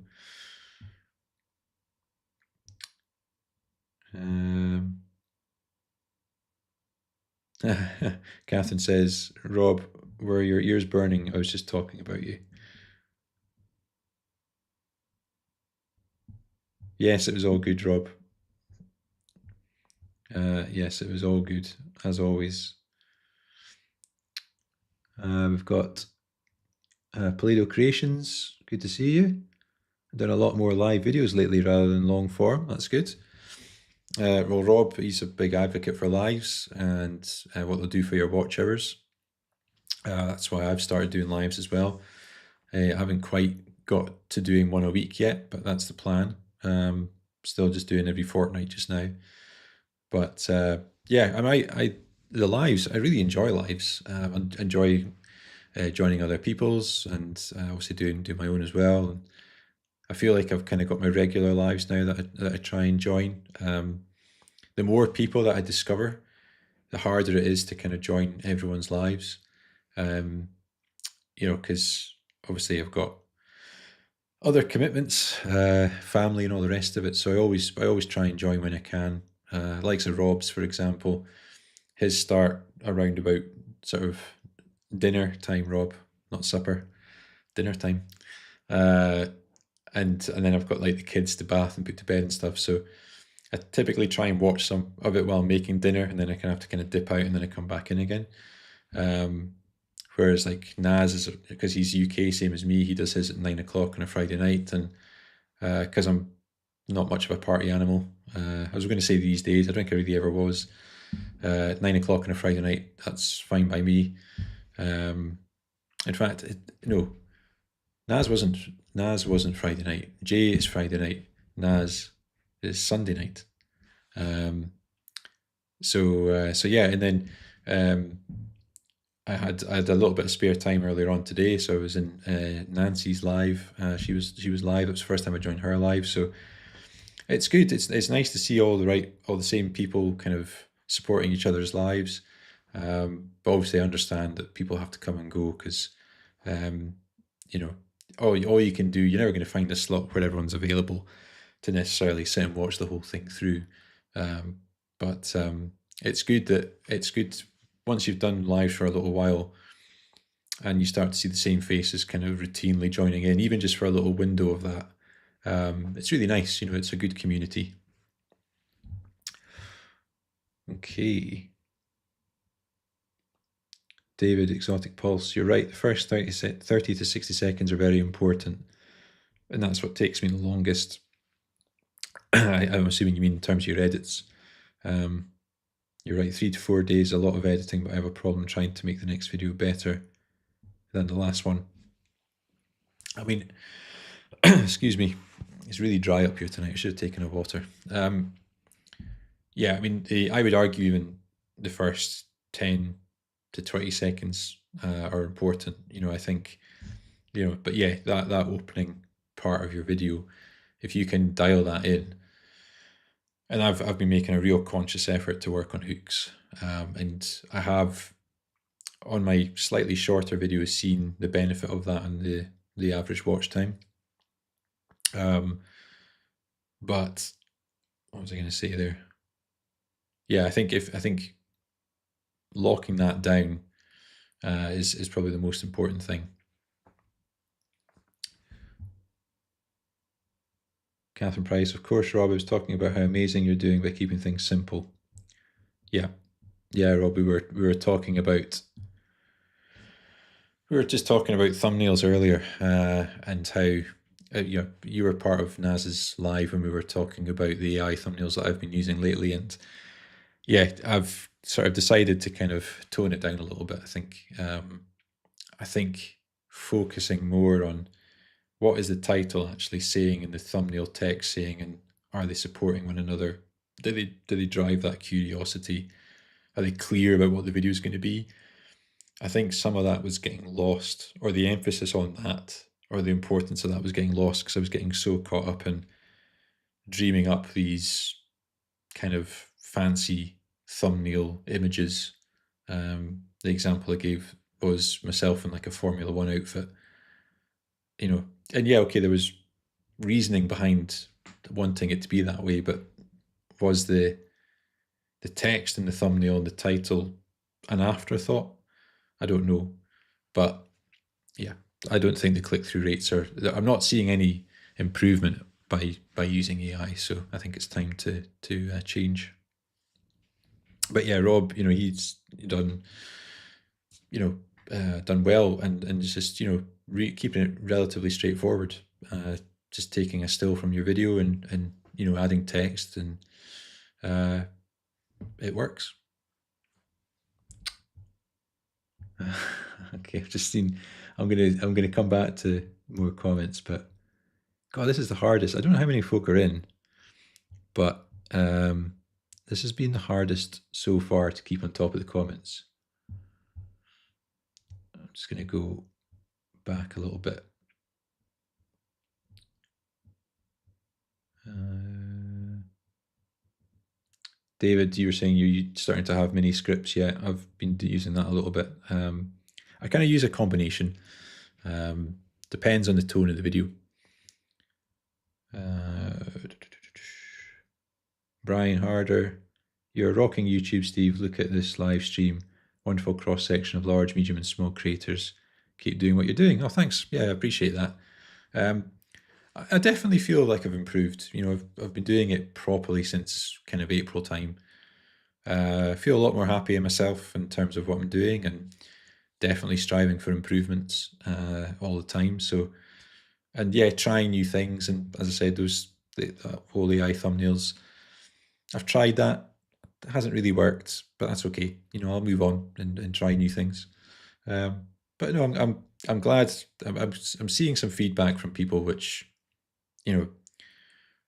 S1: Catherine says, Rob, were your ears burning? I was just talking about you. Yes, it was all good, Rob. Yes, it was all good, as always. We've got Pallado Creations. Good to see you. I've done a lot more live videos lately rather than long form. That's good. Well, Rob, he's a big advocate for lives and what they'll do for your watch hours. That's why I've started doing lives as well. I haven't quite got to doing one a week yet, but that's the plan. Still just doing every fortnight just now. But yeah, the lives, I really enjoy lives. I enjoy joining other people's and obviously do my own as well. And I feel like I've kind of got my regular lives now that I try and join. The more people that I discover, the harder it is to kind of join everyone's lives. Because obviously I've got other commitments, family, and all the rest of it. So I always try and join when I can. Likes of Rob's, for example, his start around about sort of dinner time, Rob, not supper, dinner time. And then I've got like the kids to bath and put to bed and stuff. So I typically try and watch some of it while I'm making dinner, and then I kind of have to kind of dip out and then I come back in again. Whereas like Naz is, because he's UK, same as me, he does his at 9 o'clock on a Friday night, and because I'm not much of a party animal, I was going to say these days, I don't think I really ever was. 9 o'clock on a Friday night, that's fine by me. In fact, no, Naz wasn't Friday night. Jay is Friday night. Naz is Sunday night. So yeah, and then I had a little bit of spare time earlier on today, so I was in Nancy's live. She was live. It was the first time I joined her live, so it's good. It's nice to see all the same people kind of supporting each other's lives. But obviously, I understand that people have to come and go because, you know, all you can do. You're never going to find a slot where everyone's available to necessarily sit and watch the whole thing through. But it's good once you've done live for a little while and you start to see the same faces kind of routinely joining in, even just for a little window of that. It's really nice, it's a good community. Okay. David, Exotic Pulse, you're right. The first 30 to 60 seconds are very important. And that's what takes me the longest. I'm assuming you mean in terms of your edits. You're right, 3 to 4 days, a lot of editing, but I have a problem trying to make the next video better than the last one. I mean, excuse me, it's really dry up here tonight. I should have taken a water. Yeah, I mean, I would argue even the first 10 to 20 seconds are important. I think, but yeah, that opening part of your video, if you can dial that in, and I've been making a real conscious effort to work on hooks, and I have on my slightly shorter videos seen the benefit of that and the average watch time. But what was I going to say there? Yeah, I think locking that down is probably the most important thing. Catherine Price, of course, Rob, I was talking about how amazing you're doing by keeping things simple. Yeah, Rob, we were talking about. We were just talking about thumbnails earlier, and how you were part of Naz's live when we were talking about the AI thumbnails that I've been using lately, and yeah, I've sort of decided to kind of tone it down a little bit. I think focusing more on what is the title actually saying and the thumbnail text saying, and are they supporting one another? Do they drive that curiosity? are they clear about what the video is going to be? I think some of that was getting lost, or the emphasis on that, or the importance of that was getting lost because I was getting so caught up in dreaming up these kind of fancy thumbnail images. The example I gave was myself in like a Formula One outfit, and yeah, okay, there was reasoning behind wanting it to be that way, but was the text in the thumbnail and the title an afterthought? I don't know, but yeah, I don't think the click-through rates are. I'm not seeing any improvement by using AI, so I think it's time to change. But yeah, Rob, he's done done well, and it's just keeping it relatively straightforward. Just taking a still from your video and adding text, and it works. Okay, I've just seen. I'm gonna come back to more comments, but God, this is the hardest. I don't know how many folk are in, but this has been the hardest so far to keep on top of the comments. I'm just gonna go back a little bit. David, you were saying you're starting to have mini scripts. Yeah, I've been using that a little bit. I kind of use a combination. Depends on the tone of the video. Brian Harder, you're rocking YouTube, Steve. Look at this live stream. Wonderful cross section of large, medium, and small creators. Keep doing what you're doing. Oh, thanks. Yeah, I appreciate that. I definitely feel like I've improved. I've been doing it properly since kind of April time. I feel a lot more happy in myself in terms of what I'm doing, and definitely striving for improvements all the time. So, and yeah, trying new things. And as I said, the whole AI thumbnails, I've tried that. It hasn't really worked, but that's okay. I'll move on and try new things. But no, I'm glad. I'm seeing some feedback from people, which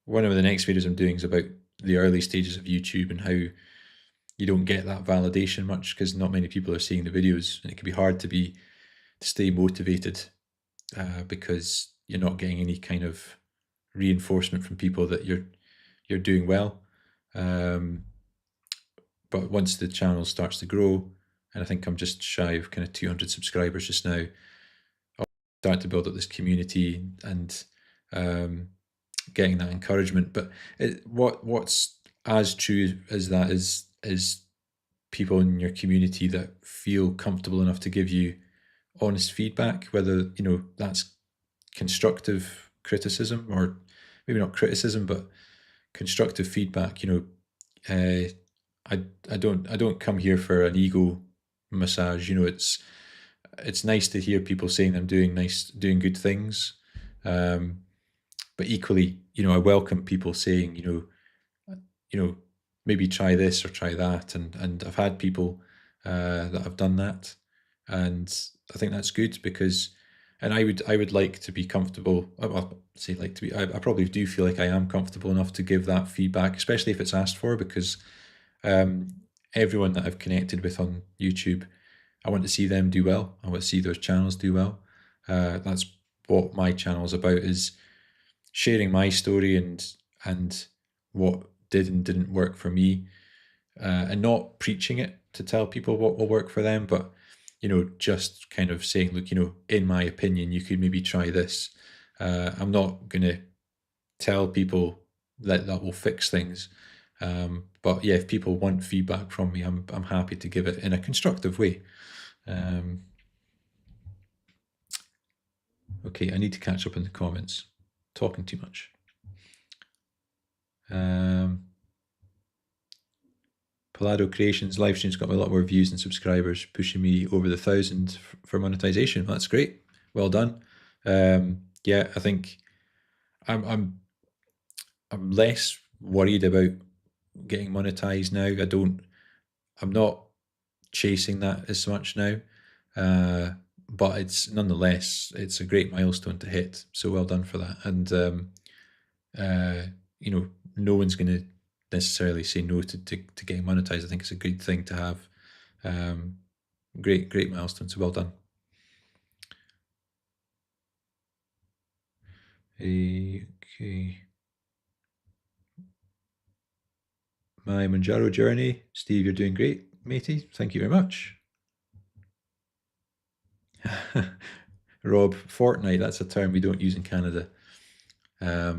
S1: one of the next videos I'm doing is about the early stages of YouTube and how you don't get that validation much because not many people are seeing the videos, and it can be hard to stay motivated because you're not getting any kind of reinforcement from people that you're doing well. But once the channel starts to grow, and I think I'm just shy of kind of 200 subscribers just now, I'll start to build up this community and getting that encouragement. But what's as true as that is people in your community that feel comfortable enough to give you honest feedback, whether that's constructive criticism, or maybe not criticism, but constructive feedback. I don't come here for an ego massage. It's nice to hear people saying I'm doing good things, but equally, I welcome people saying, maybe try this or try that, and I've had people that have done that, and I think that's good because, and I would like to be comfortable. I'll say like to be. I probably do feel like I am comfortable enough to give that feedback, especially if it's asked for, because everyone that I've connected with on YouTube, I want to see them do well. I want to see those channels do well. That's what my channel is about, is sharing my story and what did and didn't work for me, and not preaching it to tell people what will work for them, but just kind of saying, look, in my opinion, you could maybe try this. I'm not going to tell people that will fix things. But yeah, if people want feedback from me, I'm happy to give it in a constructive way. Okay, I need to catch up in the comments. Talking too much. Palado Creations live streams got me a lot more views and subscribers, pushing me over the 1,000 for monetization. That's great. Well done. Yeah, I think I'm less worried about getting monetized now. I'm not chasing that as much now, but it's nonetheless, it's a great milestone to hit. So well done for that. And no one's going to necessarily say no to getting monetized. I think it's a good thing to have. Great milestone. So well done. Okay. My Manjaro journey. Steve, you're doing great, matey. Thank you very much. Rob, Fortnite, that's a term we don't use in Canada. I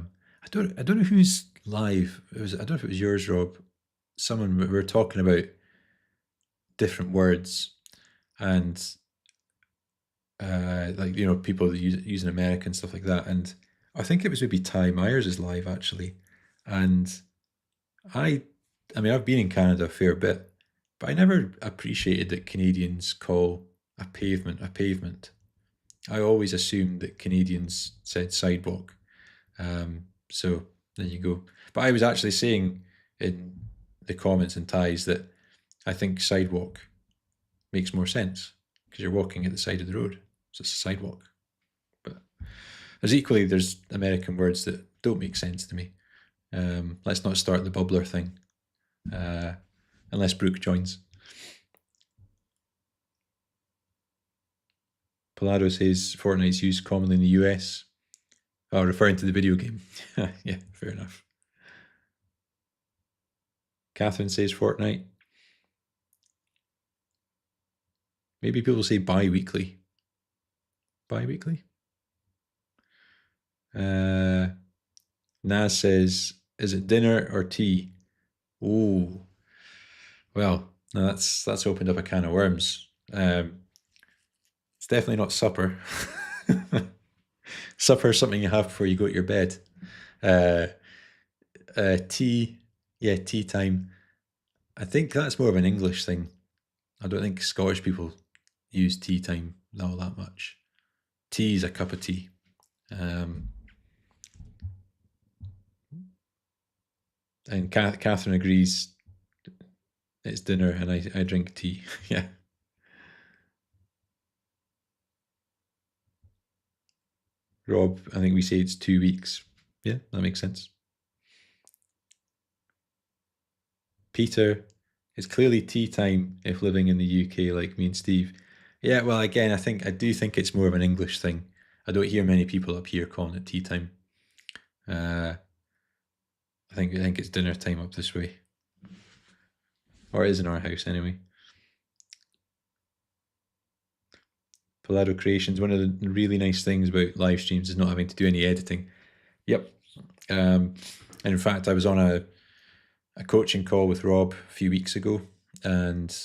S1: don't know who's live. I don't know if it was yours, Rob. Someone, we were talking about different words, and like, you know, people that use in America and stuff like that. And I think it was maybe Ty Myers is live actually, and I, I mean, I've been in Canada a fair bit, but I never appreciated that Canadians call a pavement a pavement. I always assumed that Canadians said sidewalk. So there you go. But I was actually saying in the comments and ties that I think sidewalk makes more sense because you're walking at the side of the road. So it's a sidewalk. But there's American words that don't make sense to me. Let's not start the bubbler thing unless Brooke joins. Polado says Fortnite's used commonly in the US. Oh, referring to the video game. Yeah, fair enough. Catherine says Fortnite. Maybe people say bi-weekly. Bi-weekly? Naz says, is it dinner or tea? Oh, well, no, that's opened up a can of worms. It's definitely not supper. Supper is something you have before you go to your bed. Uh, tea, yeah, tea time. I think that's more of an English thing. I don't think Scottish people use tea time all that much. Tea is a cup of tea. And Catherine agrees it's dinner and I drink tea. Yeah. Rob, I think we say it's 2 weeks. Yeah, that makes sense. Peter, it's clearly tea time if living in the UK like me and Steve. Yeah, well, again, I do think it's more of an English thing. I don't hear many people up here calling it tea time. I think it's dinner time up this way, or it is in our house anyway. Polado Creations. One of the really nice things about live streams is not having to do any editing. Yep. And in fact, I was on a coaching call with Rob a few weeks ago, and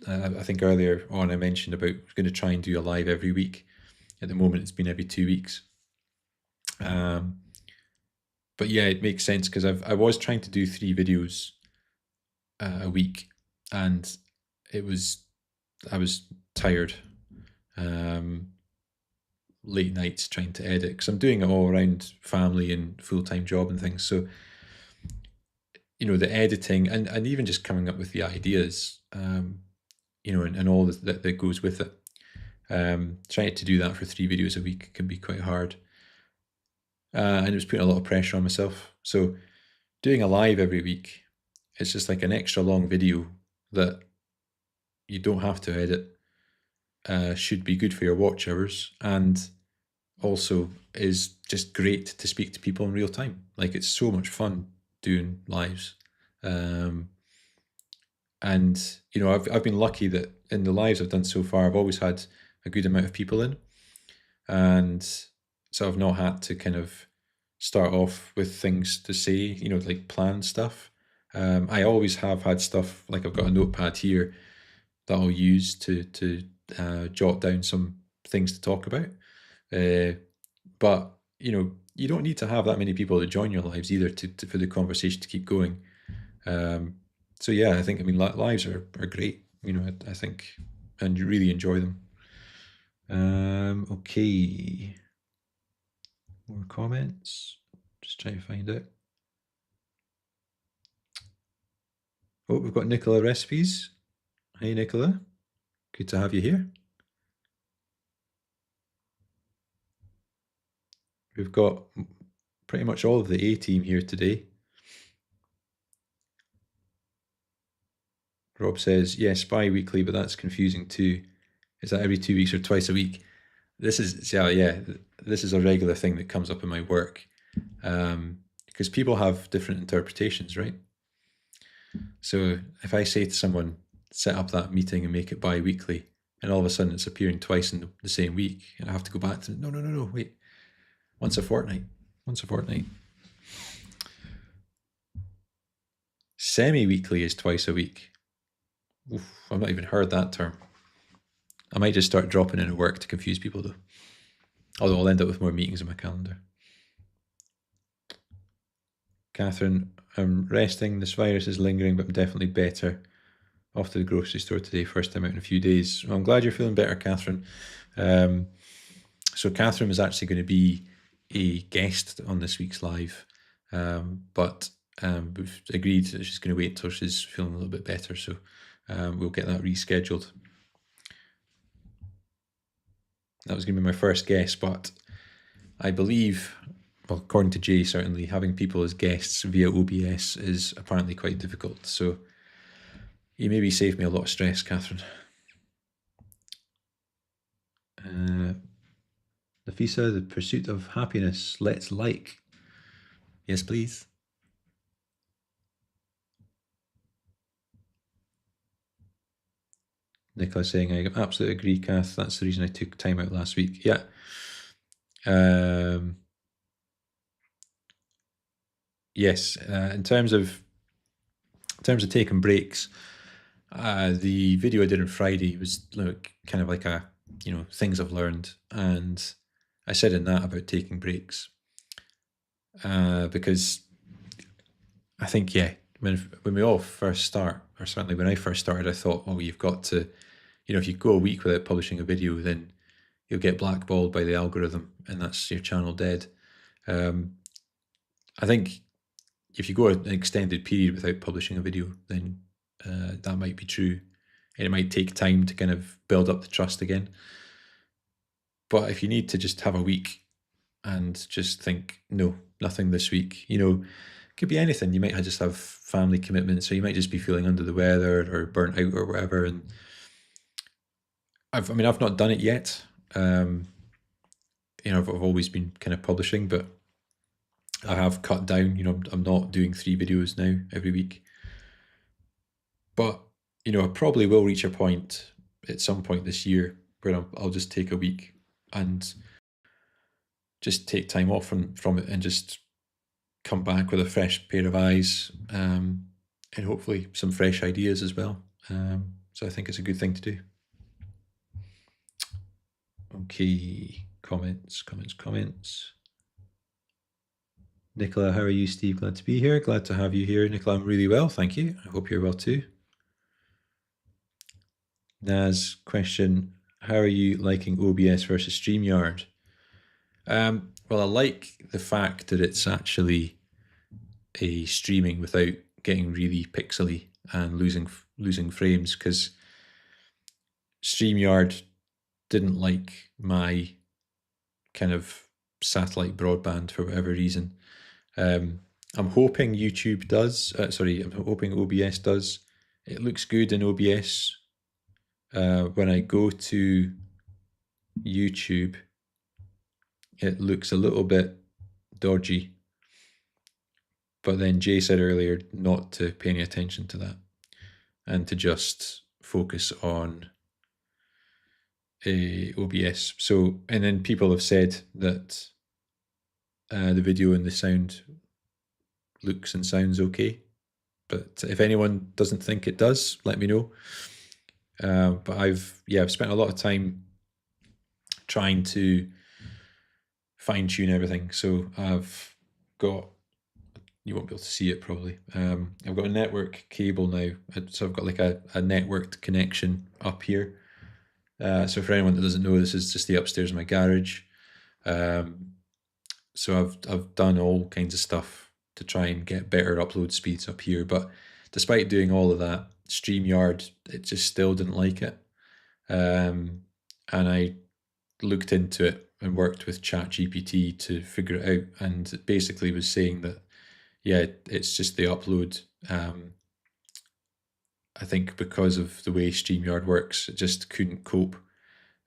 S1: I think earlier on I mentioned about going to try and do a live every week. At the moment, it's been every 2 weeks. But yeah, it makes sense because I was trying to do 3 videos a week, and I was tired. Late nights trying to edit because I'm doing it all around family and full-time job and things. So, you know, the editing and even just coming up with the ideas, you know, and all that goes with it. Trying to do that for 3 videos a week can be quite hard. And it was putting a lot of pressure on myself. So doing a live every week, it's just like an extra long video that you don't have to edit, should be good for your watch hours, and also is just great to speak to people in real time. Like, it's so much fun doing lives. And you know, I've been lucky that in the lives I've done so far, I've always had a good amount of people in, and so I've not had to kind of start off with things to say, you know, like planned stuff. I always have had stuff like I've got a notepad here that I'll use to jot down some things to talk about. But you know, you don't need to have that many people to join your lives either for the conversation to keep going. So yeah, I mean lives are great. You know, I think, and you really enjoy them. Okay, more comments. Just trying to find it. Oh, we've got Nicola Recipes. Hey Nicola, good to have you here. We've got pretty much all of the A team here today. Rob says, yes, bi-weekly, but that's confusing too. Is that every 2 weeks or twice a week? This is, yeah, this is a regular thing that comes up in my work, because people have different interpretations, right? So if I say to someone, set up that meeting and make it bi-weekly, and all of a sudden it's appearing twice in the same week, and I have to go back to, no, wait, once a fortnight. Semi-weekly is twice a week. Oof, I've not even heard that term. I might just start dropping in at work to confuse people though. Although I'll end up with more meetings in my calendar. Catherine, I'm resting. This virus is lingering, but I'm definitely better. Off to the grocery store today, first time out in a few days. Well, I'm glad you're feeling better, Catherine. So Catherine was actually going to be a guest on this week's live, but we've agreed that she's going to wait until she's feeling a little bit better. So we'll get that rescheduled. That was going to be my first guest, but I believe, well, according to Jay, certainly having people as guests via OBS is apparently quite difficult. So you maybe saved me a lot of stress, Catherine. Nafisa, the pursuit of happiness. Let's like. Yes, please. Nicola saying, I absolutely agree, Kath. That's the reason I took time out last week. Yeah. Yes. In terms of taking breaks, the video I did on Friday was kind of like a, things I've learned, and I said in that about taking breaks, because I think, when we all first start, or certainly when I first started, I thought, oh, you've got to, if you go a week without publishing a video, then you'll get blackballed by the algorithm, and that's your channel dead. I think if you go an extended period without publishing a video, then that might be true, and it might take time to kind of build up the trust again. But if you need to just have a week and just think, no, nothing this week, it could be anything. You might just have family commitments, or you might just be feeling under the weather or burnt out or whatever. And I've not done it yet. I've always been kind of publishing, but I have cut down. I'm not doing 3 videos now every week. But I probably will reach a point at some point this year where I'll just take a week and just take time off from it and just come back with a fresh pair of eyes, and hopefully some fresh ideas as well. So I think it's a good thing to do. Okay, comments. Nicola, how are you, Steve? Glad to be here. Glad to have you here, Nicola. I'm really well, thank you. I hope you're well too. Naz, question, how are you liking OBS versus StreamYard? Well, I like the fact that it's actually a streaming without getting really pixely and losing frames, because StreamYard didn't like my kind of satellite broadband for whatever reason. I'm hoping YouTube does. I'm hoping OBS does. It looks good in OBS. When I go to YouTube, it looks a little bit dodgy. But then Jay said earlier not to pay any attention to that and to just focus on OBS. So, and then people have said that the video and the sound looks and sounds okay. But if anyone doesn't think it does, let me know. But I've spent a lot of time trying to fine tune everything. So I've got, you won't be able to see it probably. I've got a network cable now. So I've got like a networked connection up here. So for anyone that doesn't know, this is just the upstairs of my garage. So I've done all kinds of stuff to try and get better upload speeds up here. But despite doing all of that, StreamYard, it just still didn't like it. And I looked into it and worked with ChatGPT to figure it out. And it basically was saying that, it's just the upload I think because of the way StreamYard works, it just couldn't cope.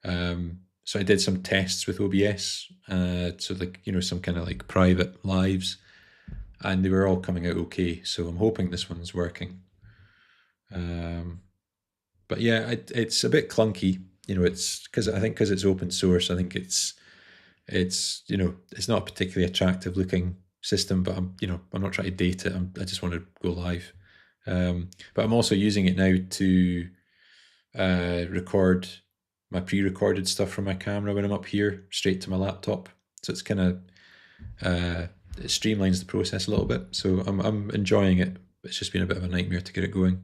S1: So I did some tests with OBS, so like, you know, some kind of like private lives, and they were all coming out okay. So I'm hoping this one's working. But yeah, it's a bit clunky. You know, it's because it's open source. I think it's you know, it's not a particularly attractive looking system. But I'm not trying to date it. I just want to go live. But I'm also using it now to record my pre-recorded stuff from my camera when I'm up here straight to my laptop. So it's kind of it streamlines the process a little bit. So I'm enjoying it. It's just been a bit of a nightmare to get it going.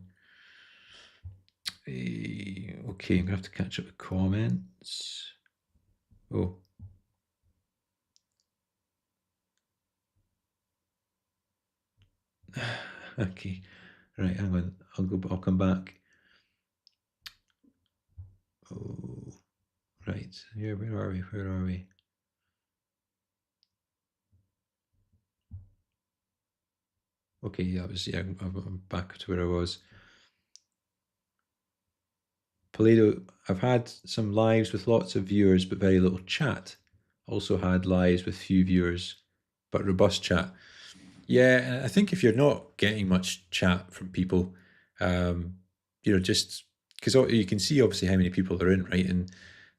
S1: Okay, I'm gonna have to catch up with comments. Oh. Okay. Right, hang on. I'll come back. Oh, right. Here, where are we? Where are we? Okay, yeah, I'm back to where I was. Polito, I've had some lives with lots of viewers but very little chat. Also had lives with few viewers but robust chat. Yeah, I think if you're not getting much chat from people, just because you can see obviously how many people are in, right? And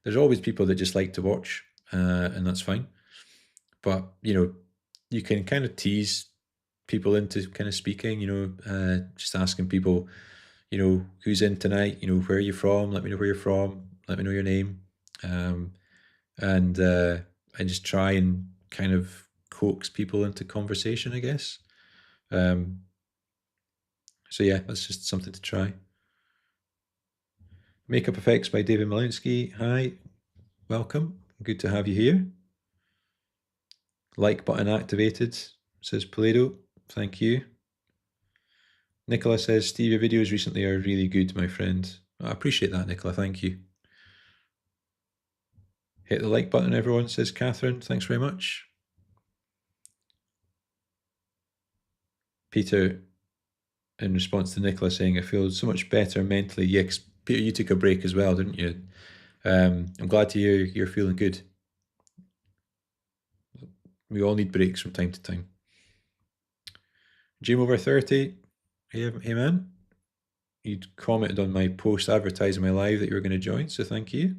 S1: there's always people that just like to watch, and that's fine. But you can kind of tease people into kind of speaking. Just asking people, who's in tonight. Where are you from? Let me know where you're from. Let me know your name, um, and just try and kind of coax people into conversation, I guess. Um, so yeah, that's just something to try. Makeup Effects by David Malinsky. Hi, welcome. Good to have you here. Like button activated, says Polado. Thank you. Nicola says, Steve, your videos recently are really good, my friend. I appreciate that, Nicola. Thank you. Hit the like button, everyone, says Catherine. Thanks very much. Peter, in response to Nicola saying, I feel so much better mentally. Yes, Peter, you took a break as well, didn't you? I'm glad to hear you're feeling good. We all need breaks from time to time. Jim over 30. Hey man. You'd commented on my post advertising my live that you were going to join, so thank you.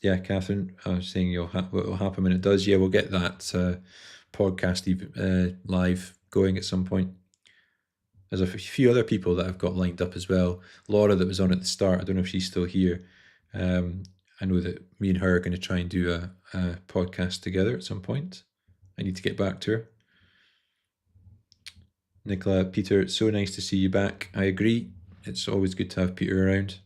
S1: Yeah, Catherine, I was saying what will happen when it does. Yeah, we'll get that podcast live going at some point. There's a few other people that I've got lined up as well. Laura, that was on at the start, I don't know if she's still here. I know that me and her are going to try and do a podcast together at some point. I need to get back to her. Nicola, Peter, it's so nice to see you back. I agree. It's always good to have Peter around.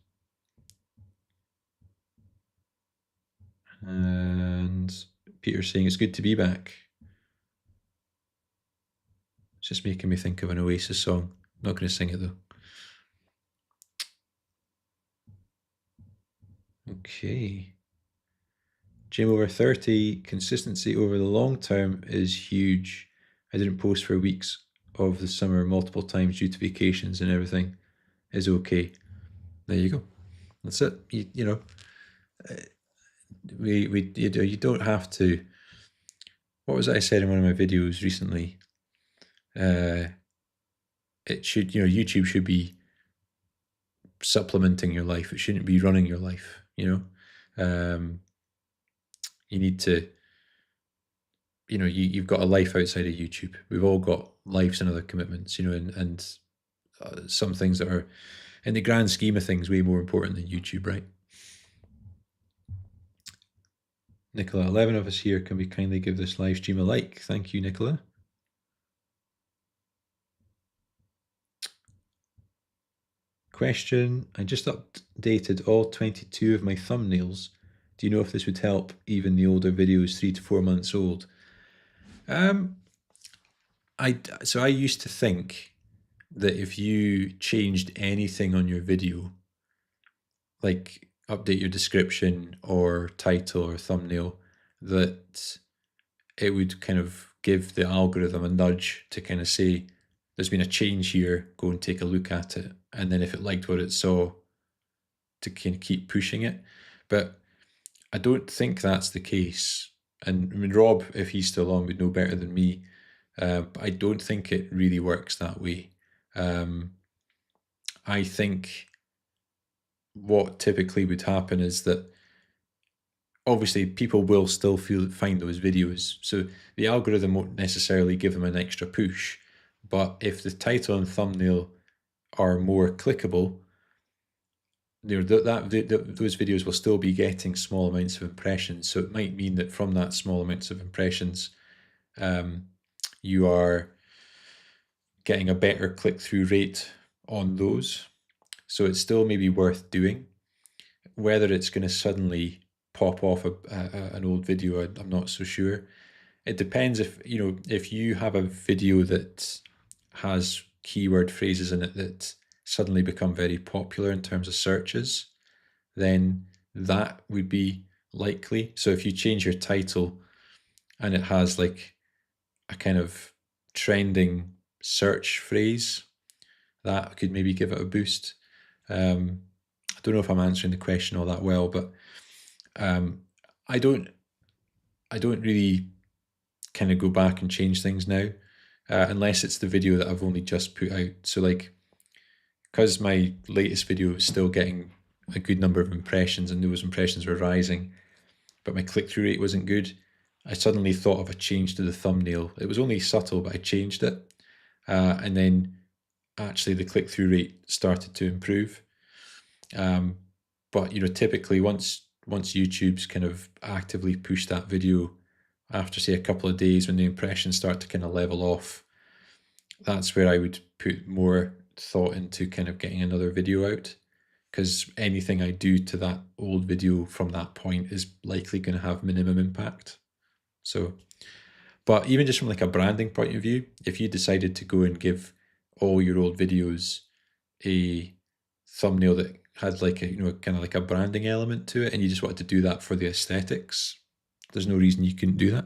S1: And Peter's saying it's good to be back. It's just making me think of an Oasis song. Not going to sing it though. Okay. Jim over 30, consistency over the long term is huge. I didn't post for weeks of the summer multiple times due to vacations and everything. Is okay. There you go. That's it. You don't have to. What was it I said in one of my videos recently? It should, YouTube should be supplementing your life. It shouldn't be running your life. You need to, you've got a life outside of YouTube. We've all got lives and other commitments, and some things that are, in the grand scheme of things, way more important than YouTube, right? Nicola, 11 of us here. Can we kindly give this live stream a like? Thank you, Nicola. Question, I just updated all 22 of my thumbnails. Do you know if this would help even the older videos 3 to 4 months old? So I used to think that if you changed anything on your video, like update your description or title or thumbnail, that it would kind of give the algorithm a nudge to kind of say, there's been a change here, go and take a look at it. And then if it liked what it saw, to kind of keep pushing it. But I don't think that's the case. And I mean, Rob, if he's still on, would know better than me. But I don't think it really works that way. I think what typically would happen is that obviously people will still find those videos. So the algorithm won't necessarily give them an extra push. But if the title and thumbnail are more clickable, those videos will still be getting small amounts of impressions. So it might mean that from that small amounts of impressions, you are getting a better click-through rate on those. So it's still maybe worth doing. Whether it's going to suddenly pop off an old video, I'm not so sure. It depends if you have a video that has keyword phrases in it that suddenly become very popular in terms of searches, then that would be likely. So if you change your title and it has like a kind of trending search phrase, that could maybe give it a boost. I don't know if I'm answering the question all that well, but I don't really kind of go back and change things now, unless it's the video that I've only just put out. So like, because my latest video is still getting a good number of impressions and those impressions were rising, but my click-through rate wasn't good, I suddenly thought of a change to the thumbnail. It was only subtle, but I changed it. And then actually the click-through rate started to improve. But typically once YouTube's kind of actively pushed that video, after say a couple of days when the impressions start to kind of level off, that's where I would put more thought into kind of getting another video out, because anything I do to that old video from that point is likely going to have minimum impact. So, but even just from like a branding point of view, if you decided to go and give all your old videos a thumbnail that had like a kind of like a branding element to it, and you just wanted to do that for the aesthetics, there's no reason you couldn't do that.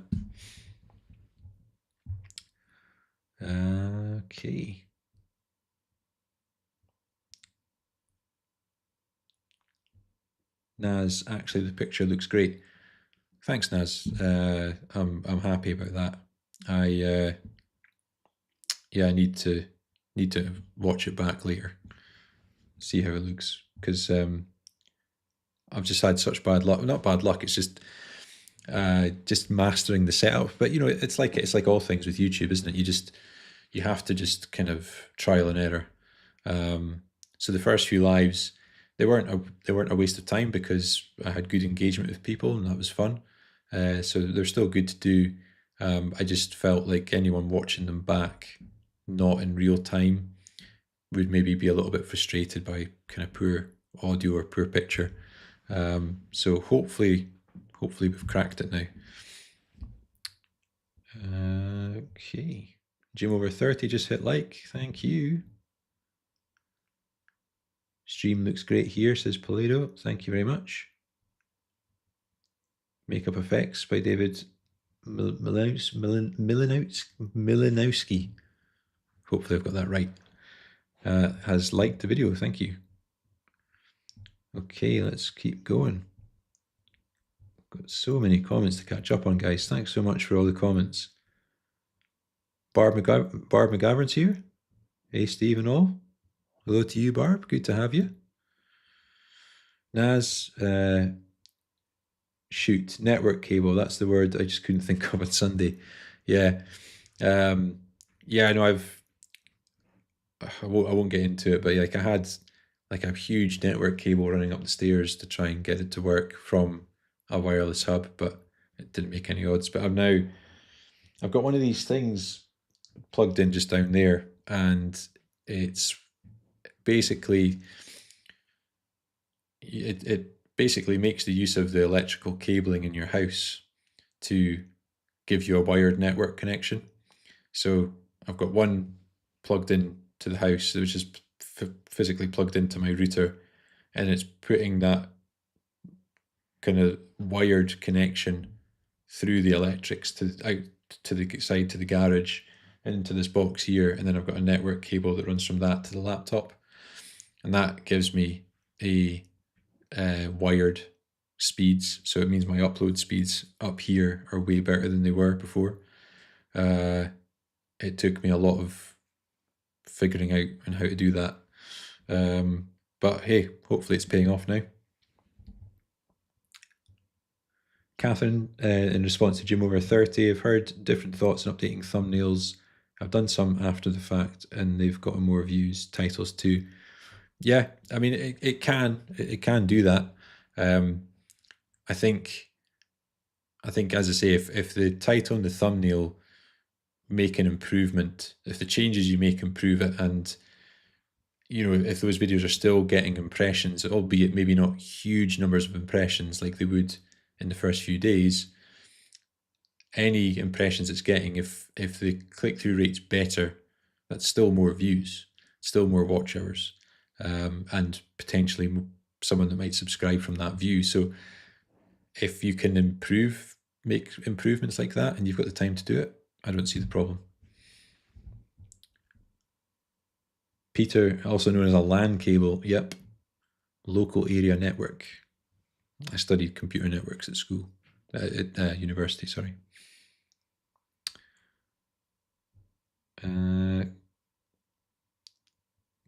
S1: Okay. Naz, actually the picture looks great. Thanks, Naz. I'm happy about that. I need to watch it back later, see how it looks, because I've just had such bad luck. Not bad luck. It's just mastering the setup. But it's like all things with YouTube, isn't it? You have to just kind of trial and error. So the first few lives, they weren't a waste of time because I had good engagement with people and that was fun. So they're still good to do. I just felt like anyone watching them back, not in real time, would maybe be a little bit frustrated by kind of poor audio or poor picture. So hopefully we've cracked it now. Okay. Jim over 30 just hit like. Thank you. Stream looks great here, says Polito. Thank you very much. Makeup Effects by David Milanowski. Hopefully I've got that right. Has liked the video. Thank you. Okay, let's keep going. Got so many comments to catch up on, guys. Thanks so much for all the comments. Barb McGavern's here. Hey, Steve and all. Hello to you, Barb. Good to have you. Naz, shoot, network cable. That's the word I just couldn't think of on Sunday. Yeah. Yeah, I know I won't get into it, but like I had like a huge network cable running up the stairs to try and get it to work from a wireless hub, but it didn't make any odds. But I've got one of these things plugged in just down there, and it's basically it basically makes the use of the electrical cabling in your house to give you a wired network connection. So I've got one plugged in to the house, which is physically plugged into my router, and it's putting that kind of wired connection through the electrics to out to the side to the garage into this box here, and then I've got a network cable that runs from that to the laptop, and that gives me a wired speeds. So it means my upload speeds up here are way better than they were before. It took me a lot of figuring out on how to do that. But hey, hopefully it's paying off now. Catherine, in response to Jim Over 30, I've heard different thoughts on updating thumbnails. I've done some after the fact and they've gotten more views, titles too. Yeah, I mean, it can do that. I think, as I say, if the title and the thumbnail make an improvement, if the changes you make improve it, and if those videos are still getting impressions, albeit maybe not huge numbers of impressions like they would in the first few days, any impressions it's getting, if the click-through rate's better, that's still more views, still more watch hours, and potentially someone that might subscribe from that view. So if you can make improvements like that and you've got the time to do it, I don't see the problem. Peter, also known as a LAN cable. Yep. Local area network. I studied computer networks at school, at university, sorry.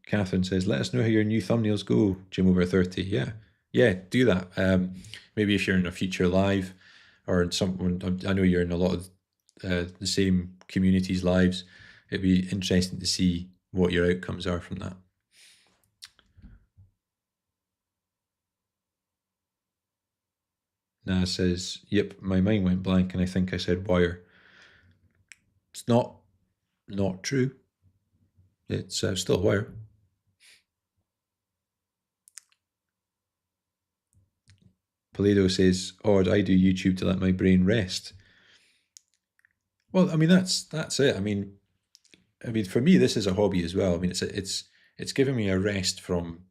S1: Catherine says, let us know how your new thumbnails go, Jim Over 30. Yeah, do that. Maybe if you're in a future live or in someone, I know you're in a lot of the same communities' lives. It'd be interesting to see what your outcomes are from that. Naz says, yep, my mind went blank and I think I said wire. It's not true. It's still wire. Paledo says, odd, I do YouTube to let my brain rest. Well, I mean, that's it. I mean, for me, this is a hobby as well. I mean, it's giving me a rest from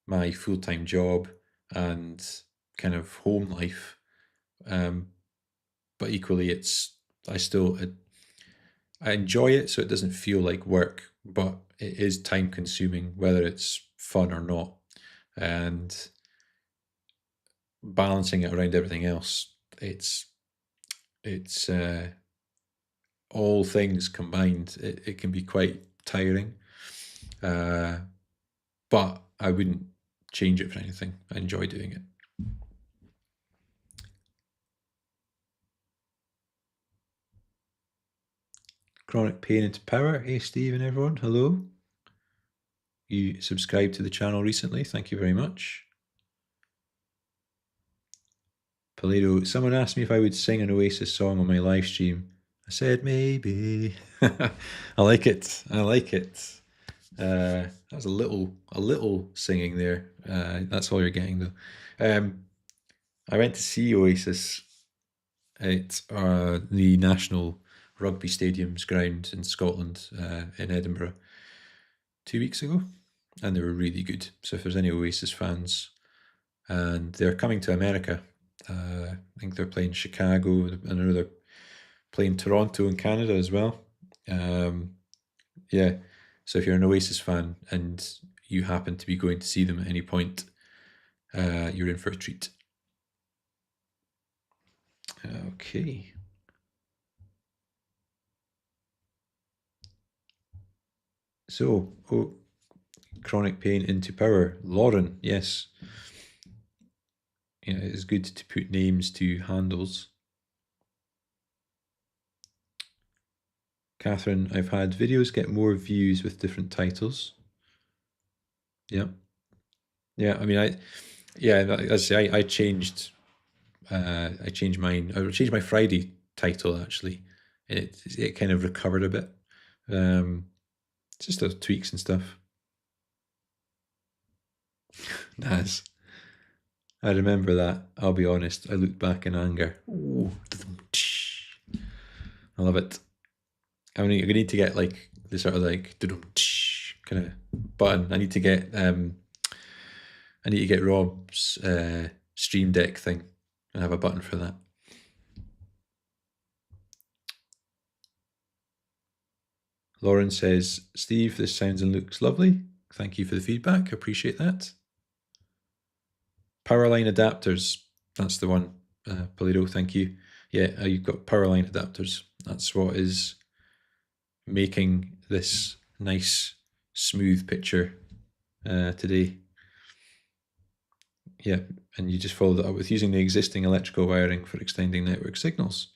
S1: my full-time job and kind of home life. But equally, I enjoy it, so it doesn't feel like work, but it is time consuming, whether it's fun or not. And balancing it around everything else, it's all things combined, it can be quite tiring. But I wouldn't change it for anything. I enjoy doing it. Chronic Pain into Power. Hey, Steve and everyone. Hello. You subscribed to the channel recently. Thank you very much. Paleto, someone asked me if I would sing an Oasis song on my live stream. I said maybe. I like it. That was a little singing there. That's all you're getting though. I went to see Oasis at the National Rugby Stadium's ground in Scotland, in Edinburgh, 2 weeks ago, and they were really good. So if there's any Oasis fans, and they're coming to America, I think they're playing Chicago, and I know they're playing Toronto in Canada as well. Yeah, so if you're an Oasis fan and you happen to be going to see them at any point, you're in for a treat. Okay. So, Chronic Pain into Power. Lauren, yes. Yeah, it's good to put names to handles. Catherine, I've had videos get more views with different titles. Yeah. Yeah, I mean, I changed mine. I changed my Friday title, actually. It kind of recovered a bit. Just those tweaks and stuff. Nice. I remember that. I'll be honest. I looked back in anger. Ooh. I love it. I mean, I need to get like the sort of like kind of button. I need to get Rob's Stream Deck thing and have a button for that. Lauren says, Steve, this sounds and looks lovely. Thank you for the feedback. Appreciate that. Powerline adapters. That's the one. Polito, thank you. Yeah, you've got powerline adapters. That's what is making this nice, smooth picture today. Yeah, and you just followed that up with using the existing electrical wiring for extending network signals.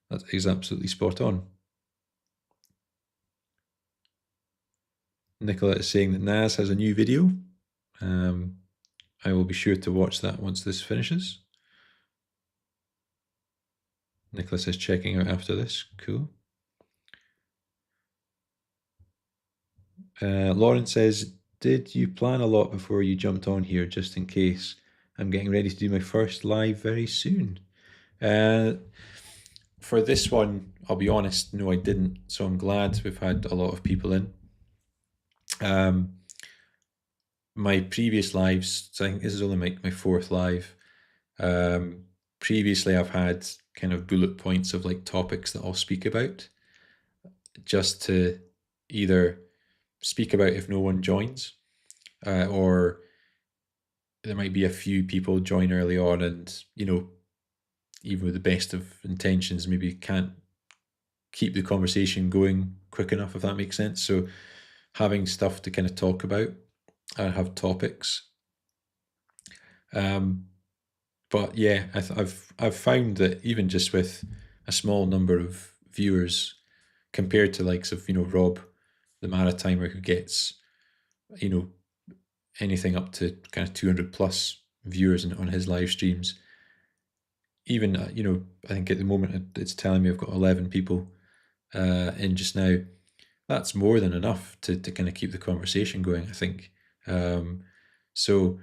S1: That is absolutely spot on. Nicola is saying that Naz has a new video. I will be sure to watch that once this finishes. Nicholas is checking out after this. Cool. Lauren says, did you plan a lot before you jumped on here, just in case? I'm getting ready to do my first live very soon. For this one, I'll be honest, no, I didn't. So I'm glad we've had a lot of people in. My previous lives, so I think this is only my fourth live. Previously, I've had kind of bullet points of like topics that I'll speak about, just to either speak about if no one joins, or there might be a few people join early on and, you know, even with the best of intentions, maybe can't keep the conversation going quick enough, if that makes sense. So having stuff to kind of talk about and have topics. But yeah, I've found that even just with a small number of viewers compared to likes of, you know, Rob, the Maritimer, who gets, you know, anything up to kind of 200 plus viewers on his live streams. Even, you know, I think at the moment it's telling me I've got 11 people in just now. That's more than enough to kind of keep the conversation going, I think. So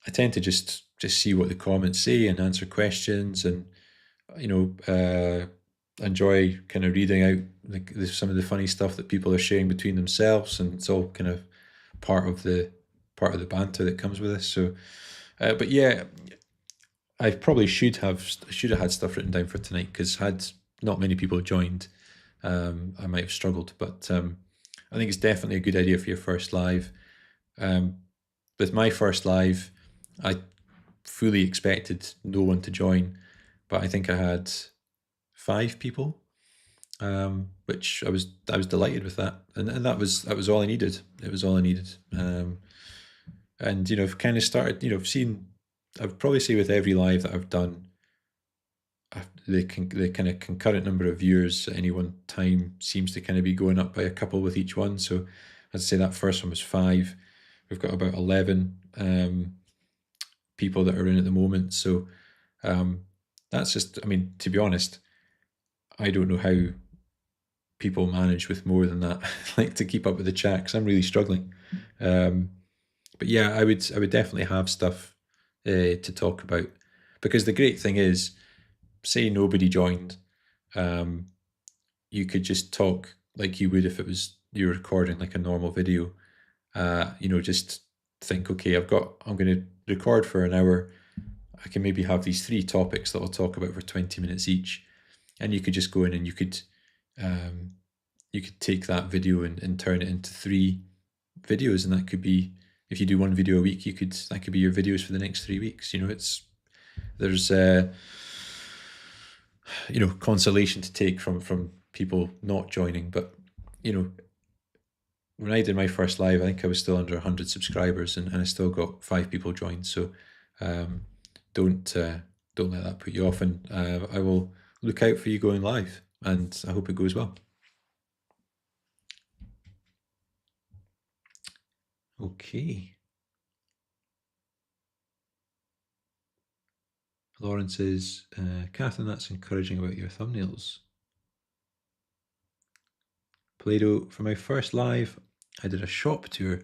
S1: I tend to just see what the comments say and answer questions, and, you know, enjoy kind of reading out like some of the funny stuff that people are sharing between themselves, and it's all kind of part of the banter that comes with this. So, but yeah, I probably should have had stuff written down for tonight, because had not many people joined, I might have struggled. But I think it's definitely a good idea for your first live. With my first live, I fully expected no one to join, but I think I had 5 people, which I was delighted with that, and that was all I needed. It was all I needed. And, you know, I've kind of started, you know, I'd probably say with every live that I've done, the kind of concurrent number of viewers at any one time seems to kind of be going up by a couple with each one. So I'd say that first one was 5. We've got about 11 people that are in at the moment. So that's just, I mean, to be honest, I don't know how people manage with more than that, like to keep up with the chat, because I'm really struggling. But yeah, I would definitely have stuff to talk about, because the great thing is, say nobody joined, you could just talk like you would if it was you recording like a normal video. You know, just think, okay, I'm going to record for an hour. I can maybe have these 3 topics that I'll talk about for 20 minutes each, and you could just go in and you could take that video and turn it into 3 videos, and that could be, if you do 1 video a week, that could be your videos for the next 3 weeks. You know, there's you know, consolation to take from people not joining. But, you know, when I did my first live, I think I was still under 100 subscribers, and I still got 5 people joined. So don't let that put you off, and I will look out for you going live, and I hope it goes well. Okay. Lauren says, Catherine, that's encouraging about your thumbnails. Play-Doh, for my first live, I did a shop tour,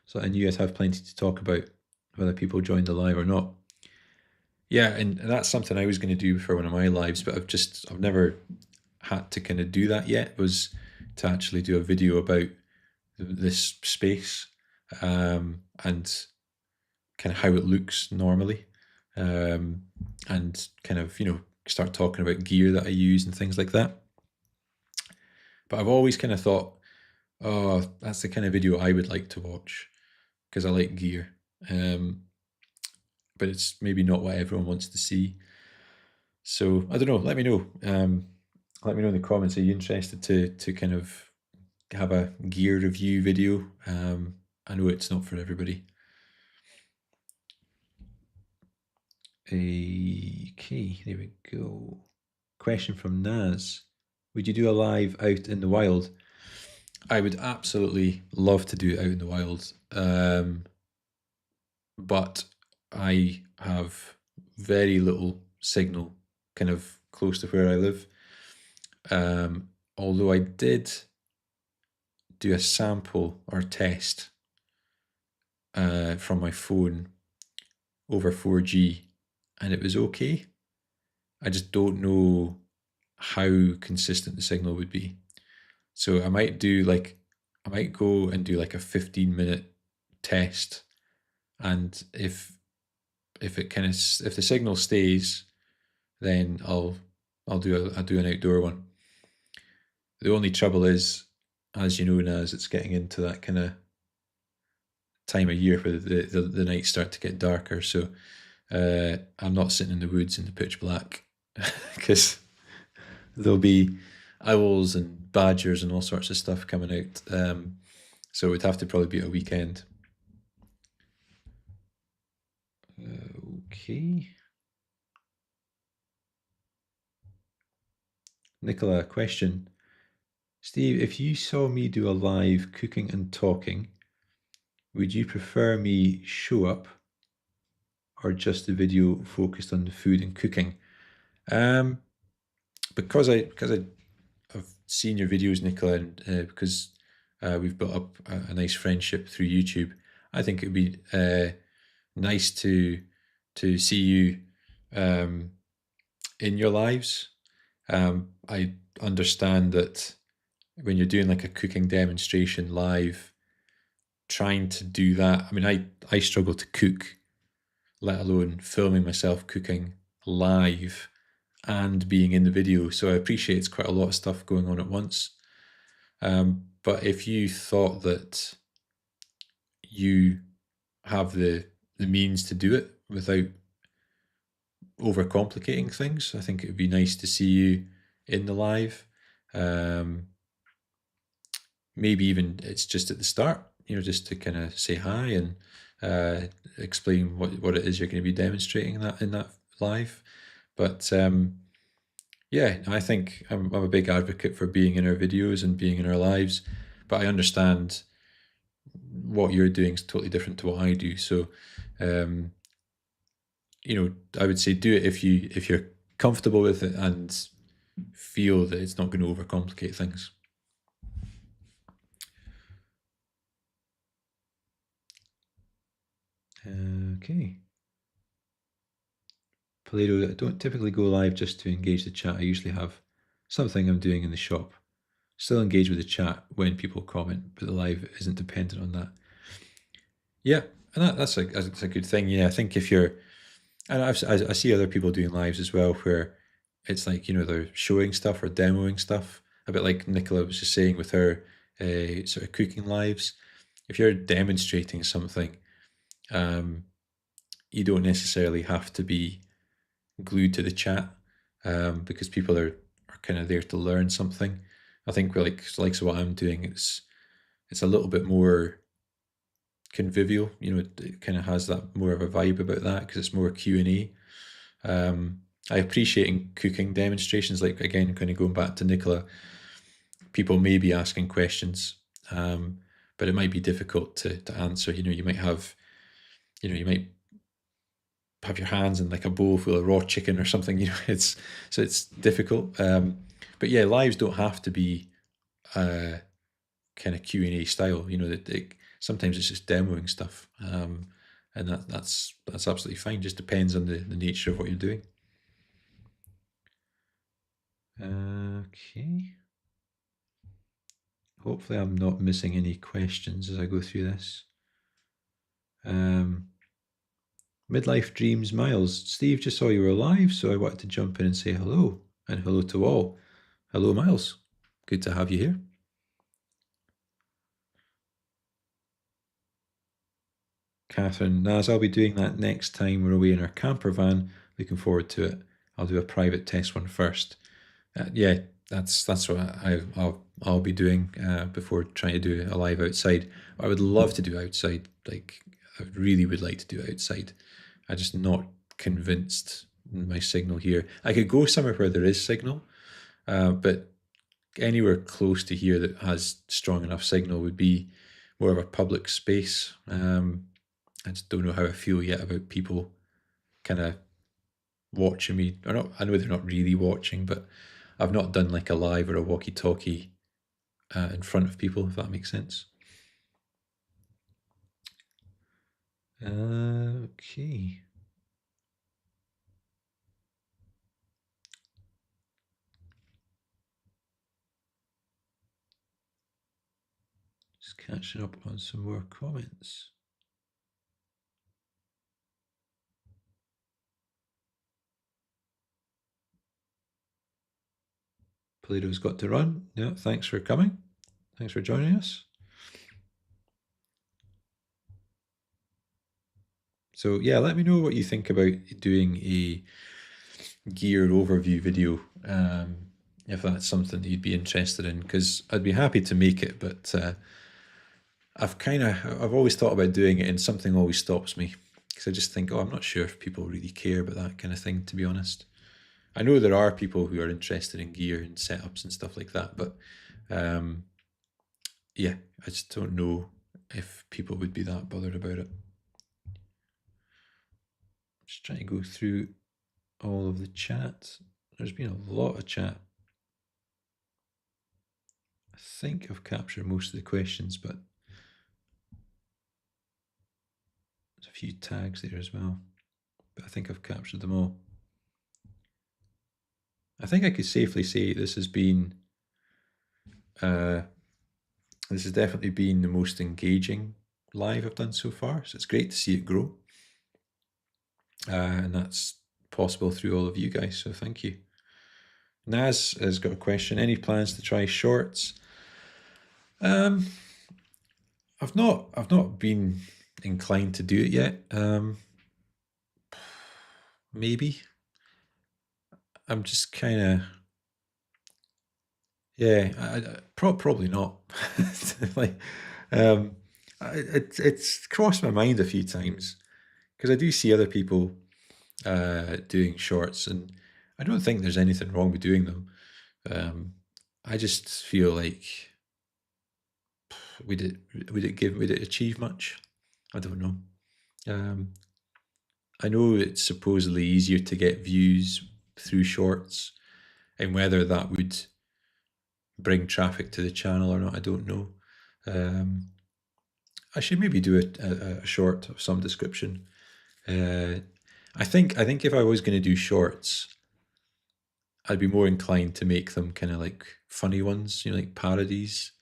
S1: so I knew I'd have plenty to talk about, whether people joined the live or not. Yeah, and that's something I was going to do for one of my lives, but I've never had to kind of do that yet, was to actually do a video about this space, and kind of how it looks normally, and kind of, you know, start talking about gear that I use and things like that. But I've always kind of thought, oh, that's the kind of video I would like to watch because I like gear. Um, but it's maybe not what everyone wants to see. So I don't know. Let me know. Let me know in the comments. Are you interested to kind of have a gear review video? I know it's not for everybody. Okay, there we go. Question from Naz. Would you do a live out in the wild? I would absolutely love to do it out in the wild. But I have very little signal kind of close to where I live. Although I did do a sample or test from my phone over 4G, and it was okay. I just don't know how consistent the signal would be. So I might go and do like a 15-minute test, and if if the signal stays, then I'll do an outdoor one. The only trouble is, as you know, Naz, it's getting into that kind of time of year where the nights start to get darker. So I'm not sitting in the woods in the pitch black because there'll be owls and badgers and all sorts of stuff coming out. So it would have to probably be a weekend. Okay. Nicola, question. Steve, if you saw me do a live cooking and talking, would you prefer me show up or just the video focused on the food and cooking? Because I've seen your videos, Nicola, and because we've built up a nice friendship through YouTube, I think it would be nice to see you in your lives. I understand that when you're doing like a cooking demonstration live, trying to do that. I mean, I struggle to cook, let alone filming myself cooking live and being in the video. So I appreciate it's quite a lot of stuff going on at once. But if you thought that you have the means to do it without overcomplicating things, I think it would be nice to see you in the live. Maybe even it's just at the start, just to kind of say hi and explain what it is you're going to be demonstrating in that live. But yeah, I think I'm a big advocate for being in our videos and being in our lives, but I understand what you're doing is totally different to what I do. So, I would say do it if you're comfortable with it and feel that it's not going to overcomplicate things. Okay. Polito, I don't typically go live just to engage the chat. I usually have something I'm doing in the shop. Still engage with the chat when people comment, but the live isn't dependent on that. Yeah, and that's a good thing. Yeah, I think if you're, and I see other people doing lives as well where it's like, they're showing stuff or demoing stuff, a bit like Nicola was just saying with her sort of cooking lives. If you're demonstrating something, you don't necessarily have to be glued to the chat because people are kind of there to learn something. I think like so what I'm doing, it's a little bit more convivial. It kind of has that more of a vibe about that because it's more Q&A. I appreciate in cooking demonstrations, like again, kind of going back to Nicola, people may be asking questions, but it might be difficult to answer. You might have, you might have your hands in like a bowl full of raw chicken or something. It's difficult. But yeah, lives don't have to be kind of Q&A style. Sometimes it's just demoing stuff, and that's absolutely fine. Just depends on the nature of what you're doing. Okay. Hopefully I'm not missing any questions as I go through this. Midlife Dreams Miles. Steve, just saw you were live, so I wanted to jump in and say hello, and hello to all. Hello, Miles. good to have you here. Catherine, Naz, I'll be doing that next time we're away in our camper van. Looking forward to it. I'll do a private test one first. Yeah, that's what I'll be doing before trying to do a live outside. I would love to do outside. Like, I really would like to do outside. I'm just not convinced my signal here. I could go somewhere where there is signal, but anywhere close to here that has strong enough signal would be more of a public space. I just don't know how I feel yet about people kind of watching me. Or not, I know they're not really watching, but I've not done like a live or a walkie-talkie in front of people, if that makes sense. Okay. Just catching up on some more comments. Plato's got to run. Yeah, thanks for coming. Thanks for joining us. So yeah, let me know what you think about doing a gear overview video, if that's something that you'd be interested in, because I'd be happy to make it, but I've always thought about doing it and something always stops me, because I just think, oh, I'm not sure if people really care about that kind of thing, to be honest. I know there are people who are interested in gear and setups and stuff like that, but yeah, I just don't know if people would be that bothered about it. Just trying to go through all of the chat. There's been a lot of chat. I think I've captured most of the questions, but there's a few tags there as well. But I think I've captured them all. I think I could safely say this has definitely been the most engaging live I've done so far. So it's great to see it grow. And that's possible through all of you guys, so thank you. Naz has got a question. Any plans to try shorts? I've not been inclined to do it yet. Maybe. I'm just kind of, yeah, probably not. Like, it's crossed my mind a few times, because I do see other people doing shorts, and I don't think there's anything wrong with doing them. I just feel like, would it achieve much? I don't know. I know it's supposedly easier to get views through shorts, and whether that would bring traffic to the channel or not, I don't know. I should maybe do a short of some description. I think if I was going to do shorts, I'd be more inclined to make them kind of like funny ones, like parodies.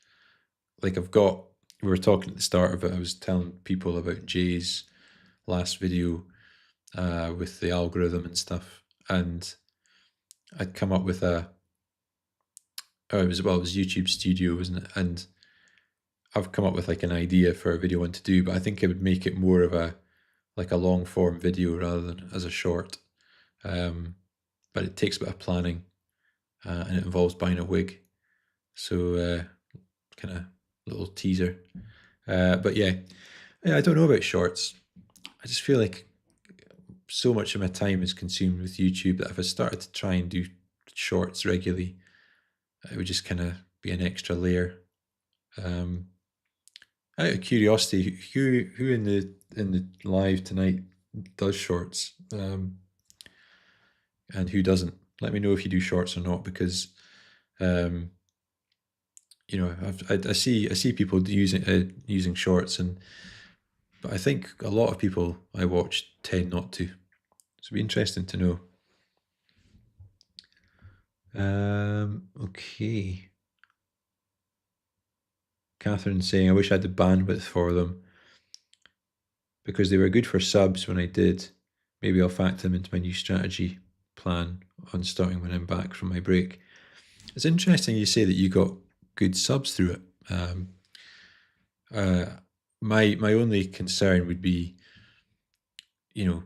S1: Like we were talking at the start of it, I was telling people about Jay's last video with the algorithm and stuff, and I'd come up with it was YouTube Studio, wasn't it? And I've come up with like an idea for a video one to do, but I think it would make it more of a long form video rather than as a short. But it takes a bit of planning, and it involves buying a wig. So kind of little teaser. But yeah, I don't know about shorts. I just feel like so much of my time is consumed with YouTube that if I started to try and do shorts regularly, it would just kind of be an extra layer. Out of curiosity, who in the live tonight does shorts, and who doesn't? Let me know if you do shorts or not, because I see people using shorts, but I think a lot of people I watch tend not to. So it'd be interesting to know. Okay. Catherine's saying, I wish I had the bandwidth for them, because they were good for subs when I did. Maybe I'll factor them into my new strategy plan on starting when I'm back from my break. It's interesting you say that you got good subs through it. Uh, my only concern would be, you know,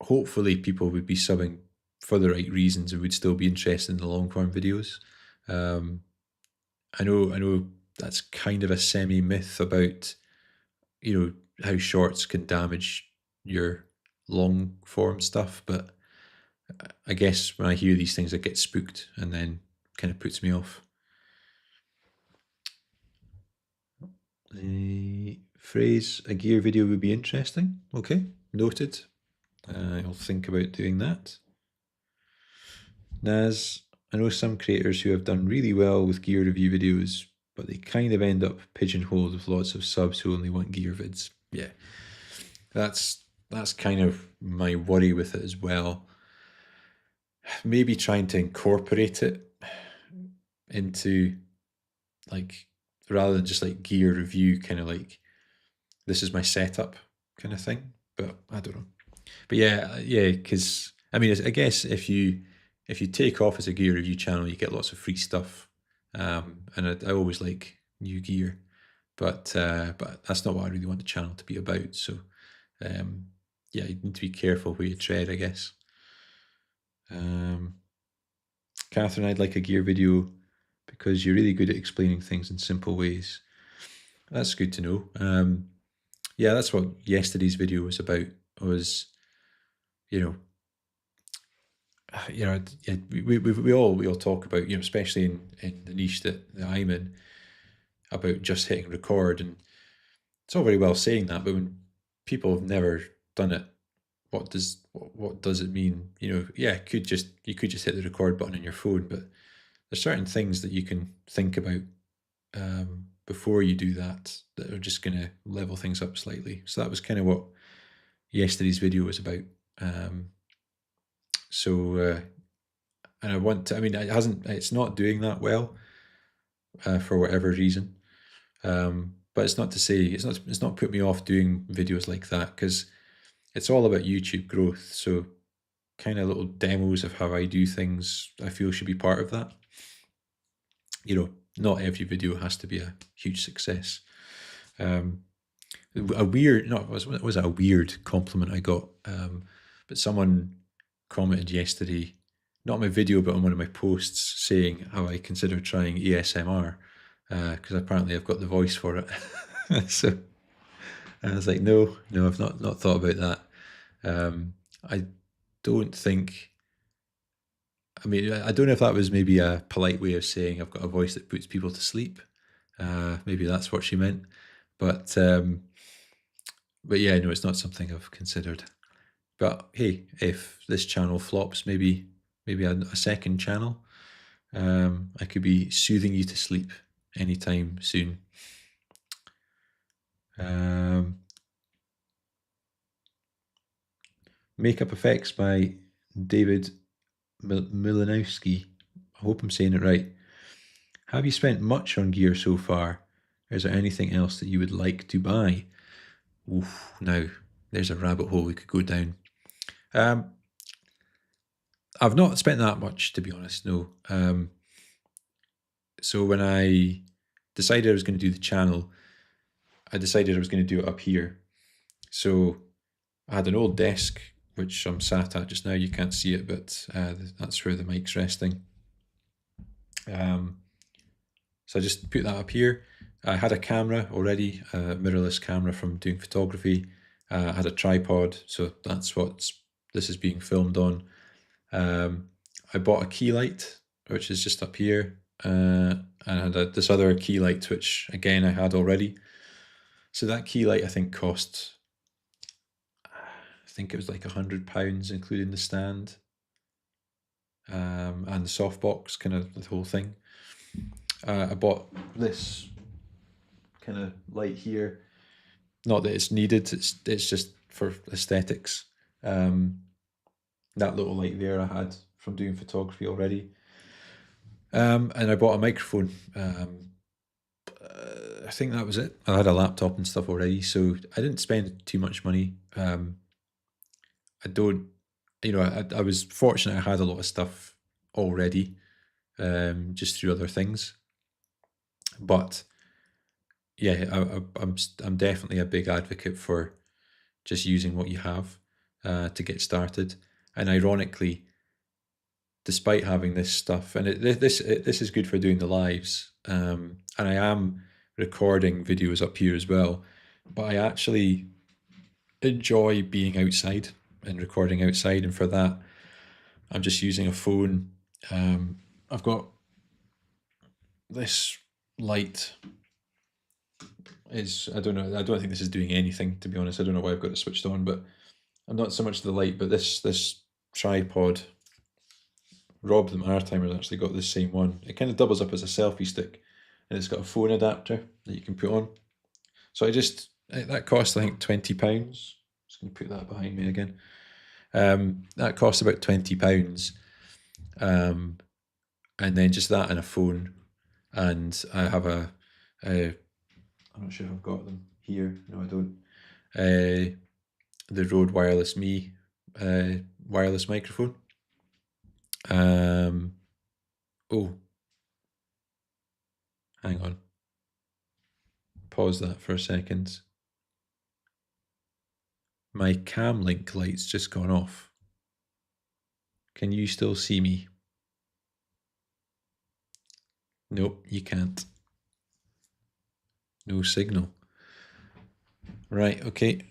S1: hopefully people would be subbing for the right reasons and would still be interested in the long form videos. Um, I know that's kind of a semi myth about, how shorts can damage your long form stuff, but I guess when I hear these things, I get spooked and then kind of puts me off. The phrase "a gear video would be interesting." Okay, noted. I'll think about doing that. Naz, I know some creators who have done really well with gear review videos, but they kind of end up pigeonholed with lots of subs who only want gear vids. Yeah, that's kind of my worry with it as well. Maybe trying to incorporate it into, like, rather than just like gear review, kind of like this is my setup kind of thing. But I don't know. But yeah, because I mean, I guess if you take off as a gear review channel, you get lots of free stuff, and I always like new gear, but that's not what I really want the channel to be about. So yeah, you need to be careful where you tread, I guess. Catherine, I'd like a gear video because you're really good at explaining things in simple ways. That's good to know. Yeah, that's what yesterday's video was about. Was you know yeah, we all talk about, especially in the niche that I'm in, about just hitting record, and it's all very well saying that, but when people have never done it, what does it mean? Yeah, you could just hit the record button on your phone, but there's certain things that you can think about before you do that are just going to level things up slightly. So that was kind of what yesterday's video was about. So and I want to. I mean, it's not doing that well for whatever reason. But it's not to say it's not put me off doing videos like that, because it's all about YouTube growth. So kind of little demos of how I do things, I feel, should be part of that. Not every video has to be a huge success. A weird, no, was a weird compliment I got, but someone commented yesterday, not on my video, but on one of my posts, saying how I consider trying ASMR, because apparently I've got the voice for it. So I was like, no, I've not thought about that. I don't think. I mean, I don't know if that was maybe a polite way of saying I've got a voice that puts people to sleep. Maybe that's what she meant. But yeah, no, it's not something I've considered. But hey, if this channel flops, maybe a second channel. I could be soothing you to sleep anytime soon. Makeup Effects by David Milanowski. I hope I'm saying it right. Have you spent much on gear so far? Is there anything else that you would like to buy? Oof, now, there's a rabbit hole we could go down. I've not spent that much, to be honest, no. So when I decided I was going to do the channel, I decided I was going to do it up here. So I had an old desk, which I'm sat at just now. You can't see it, but that's where the mic's resting. So I just put that up here. I had a camera already, a mirrorless camera from doing photography. I had a tripod, so that's what this is being filmed on. I bought a key light, which is just up here, and I had this other key light, which again I had already. So that key light I think cost, I think it was like £100, including the stand and the softbox, kind of the whole thing. I bought this kind of light here. Not that it's needed, it's just for aesthetics. That little light there I had from doing photography already. And I bought a microphone. I think that was it. I had a laptop and stuff already, so I didn't spend too much money. I don't, I was fortunate I had a lot of stuff already. just through other things. But yeah, I'm definitely a big advocate for just using what you have to get started. And ironically, despite having this stuff, and this is good for doing the lives, and I am recording videos up here as well, but I actually enjoy being outside and recording outside, and for that, I'm just using a phone. I've got this light. I don't know. I don't think this is doing anything, to be honest. I don't know why I've got it switched on, but I'm not so much the light, but this tripod. Rob the Maritimer's actually got this same one. It kind of doubles up as a selfie stick, and it's got a phone adapter that you can put on. So that cost I think £20. Just gonna put that behind me again. That costs about £20, and then just that and a phone, and I have I'm not sure if I've got them here. No, I don't. The Rode Wireless Me wireless microphone. Oh, hang on. Pause that for a second. My cam link light's just gone off. Can you still see me? Nope, you can't. No signal. Right, okay.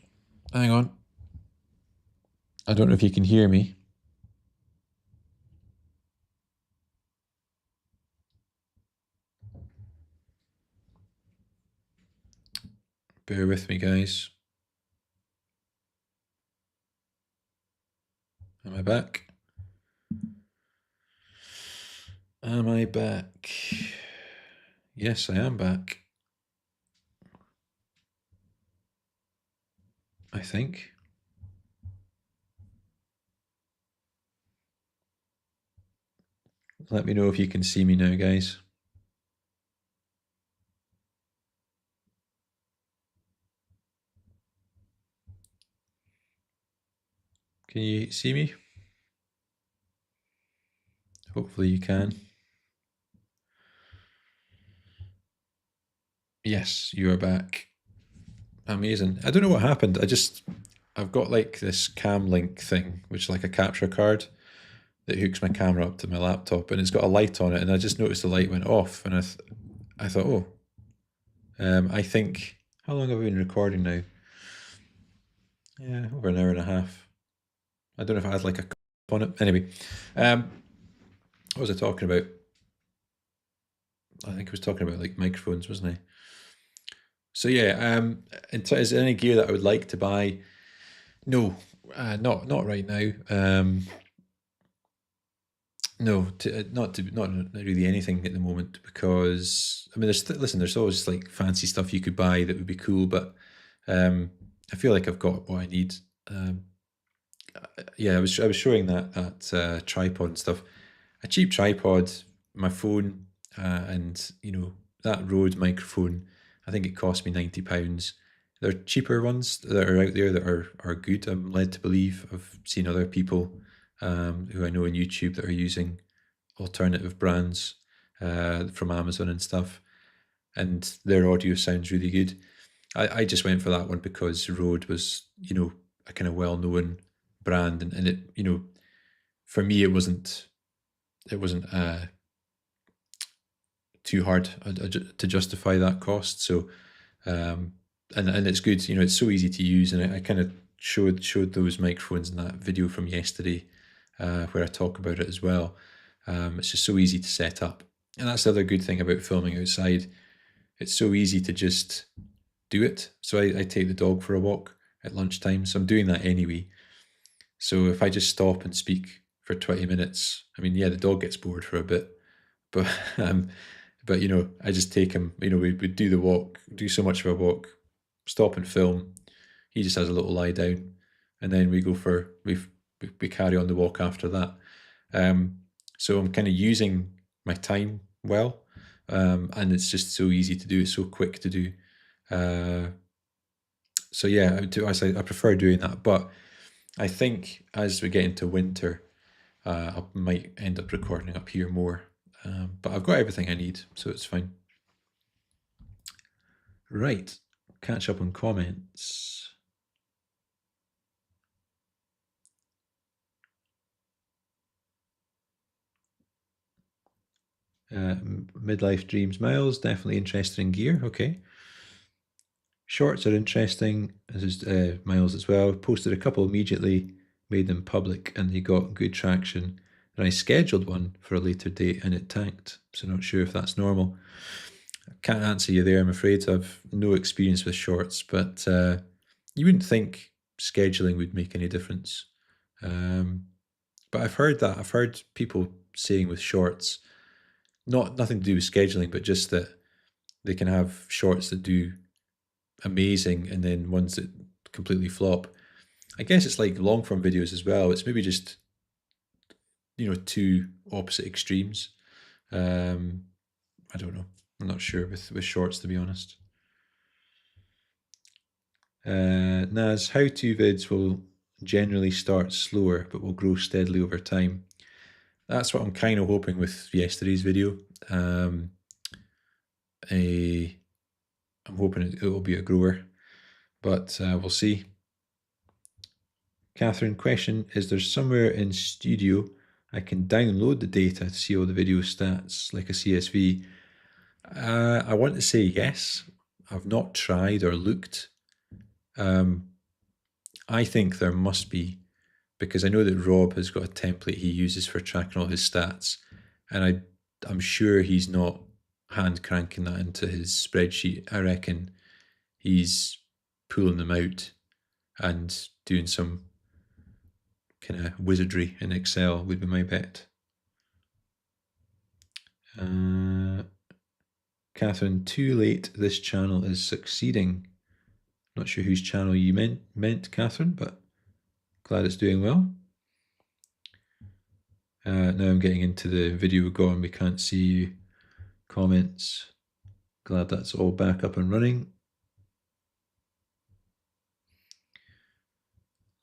S1: Hang on. I don't know if you can hear me. Bear with me, guys. Am I back? Am I back? Yes, I am back. I think. Let me know if you can see me now, guys. Can you see me? Hopefully you can. Yes, you are back. Amazing. I don't know what happened. I've got like this cam link thing, which is like a capture card that hooks my camera up to my laptop, and it's got a light on it, and I just noticed the light went off, and I thought, oh, I think, how long have we been recording now? Yeah, over an hour and a half. I don't know if I had like a on it. Anyway, what was I talking about? I think I was talking about like microphones, wasn't I? So yeah, is there any gear that I would like to buy? No, not right now. No, not really anything at the moment, because I mean, there's always like fancy stuff you could buy that would be cool, but I feel like I've got what I need. Yeah, I was showing that tripod and stuff. A cheap tripod, my phone, and that Rode microphone. I think it cost me £90. There are cheaper ones that are out there that are good. I'm led to believe. I've seen other people who I know on YouTube that are using alternative brands from Amazon and stuff, and their audio sounds really good. I just went for that one because Rode was a kind of well-known brand, and it for me it wasn't too hard to justify that cost. So and it's good. It's so easy to use, and I kind of showed those microphones in that video from yesterday where I talk about it as well. It's just so easy to set up, and that's the other good thing about filming outside. It's so easy to just do it. So I take the dog for a walk at lunchtime, so I'm doing that anyway. So if I just stop and speak for 20 minutes, I mean, yeah, the dog gets bored for a bit, but I just take him. We do the walk, do so much of a walk, stop and film. He just has a little lie down, and then we carry on the walk after that. So I'm kind of using my time well, and it's just so easy to do, so quick to do. So yeah, I prefer doing that, but I think as we get into winter, I might end up recording up here more But I've got everything I need, so it's fine. Right, catch up on comments. Midlife dreams, Miles, definitely interested in gear. Okay. Shorts are interesting. This is Miles as well. Posted a couple immediately, made them public, and they got good traction. And I scheduled one for a later date and it tanked. So not sure if that's normal. I can't answer you there, I'm afraid. I've no experience with shorts, but you wouldn't think scheduling would make any difference. But I've heard that. I've heard people saying with shorts, nothing to do with scheduling, but just that they can have shorts that do amazing and then ones that completely flop. I guess it's like long form videos as well. It's maybe just, two opposite extremes. I don't know. I'm not sure with shorts, to be honest. Naz, how-to vids will generally start slower but will grow steadily over time. That's what I'm kind of hoping with yesterday's video. I'm hoping it will be a grower, but we'll see. Catherine, question, is there somewhere in Studio I can download the data to see all the video stats like a CSV? I want to say yes. I've not tried or looked. I think there must be, because I know that Rob has got a template he uses for tracking all his stats, and I'm sure he's not hand cranking that into his spreadsheet. I reckon he's pulling them out and doing some kind of wizardry in Excel would be my bet. Catherine, too late, this channel is succeeding. Not sure whose channel you meant, Catherine, but glad it's doing well. Now I'm getting into the video gone, we can't see comments. Glad that's all back up and running.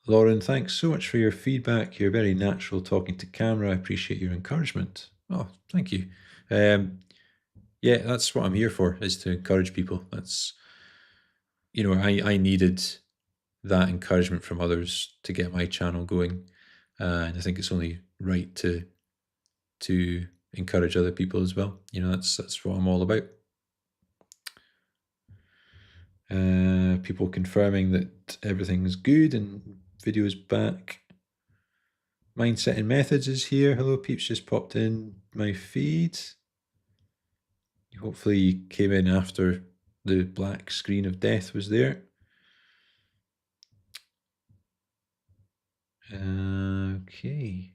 S1: Lauren, thanks so much for your feedback. You're very natural talking to camera. I appreciate your encouragement. Oh, thank you. Yeah, that's what I'm here for, is to encourage people. That's, I needed that encouragement from others to get my channel going. And I think it's only right to encourage other people as well. That's what I'm all about. People confirming that everything's good and video's back. Mindset and Methods is here. Hello, peeps, just popped in my feed. Hopefully you came in after the black screen of death was there. Okay.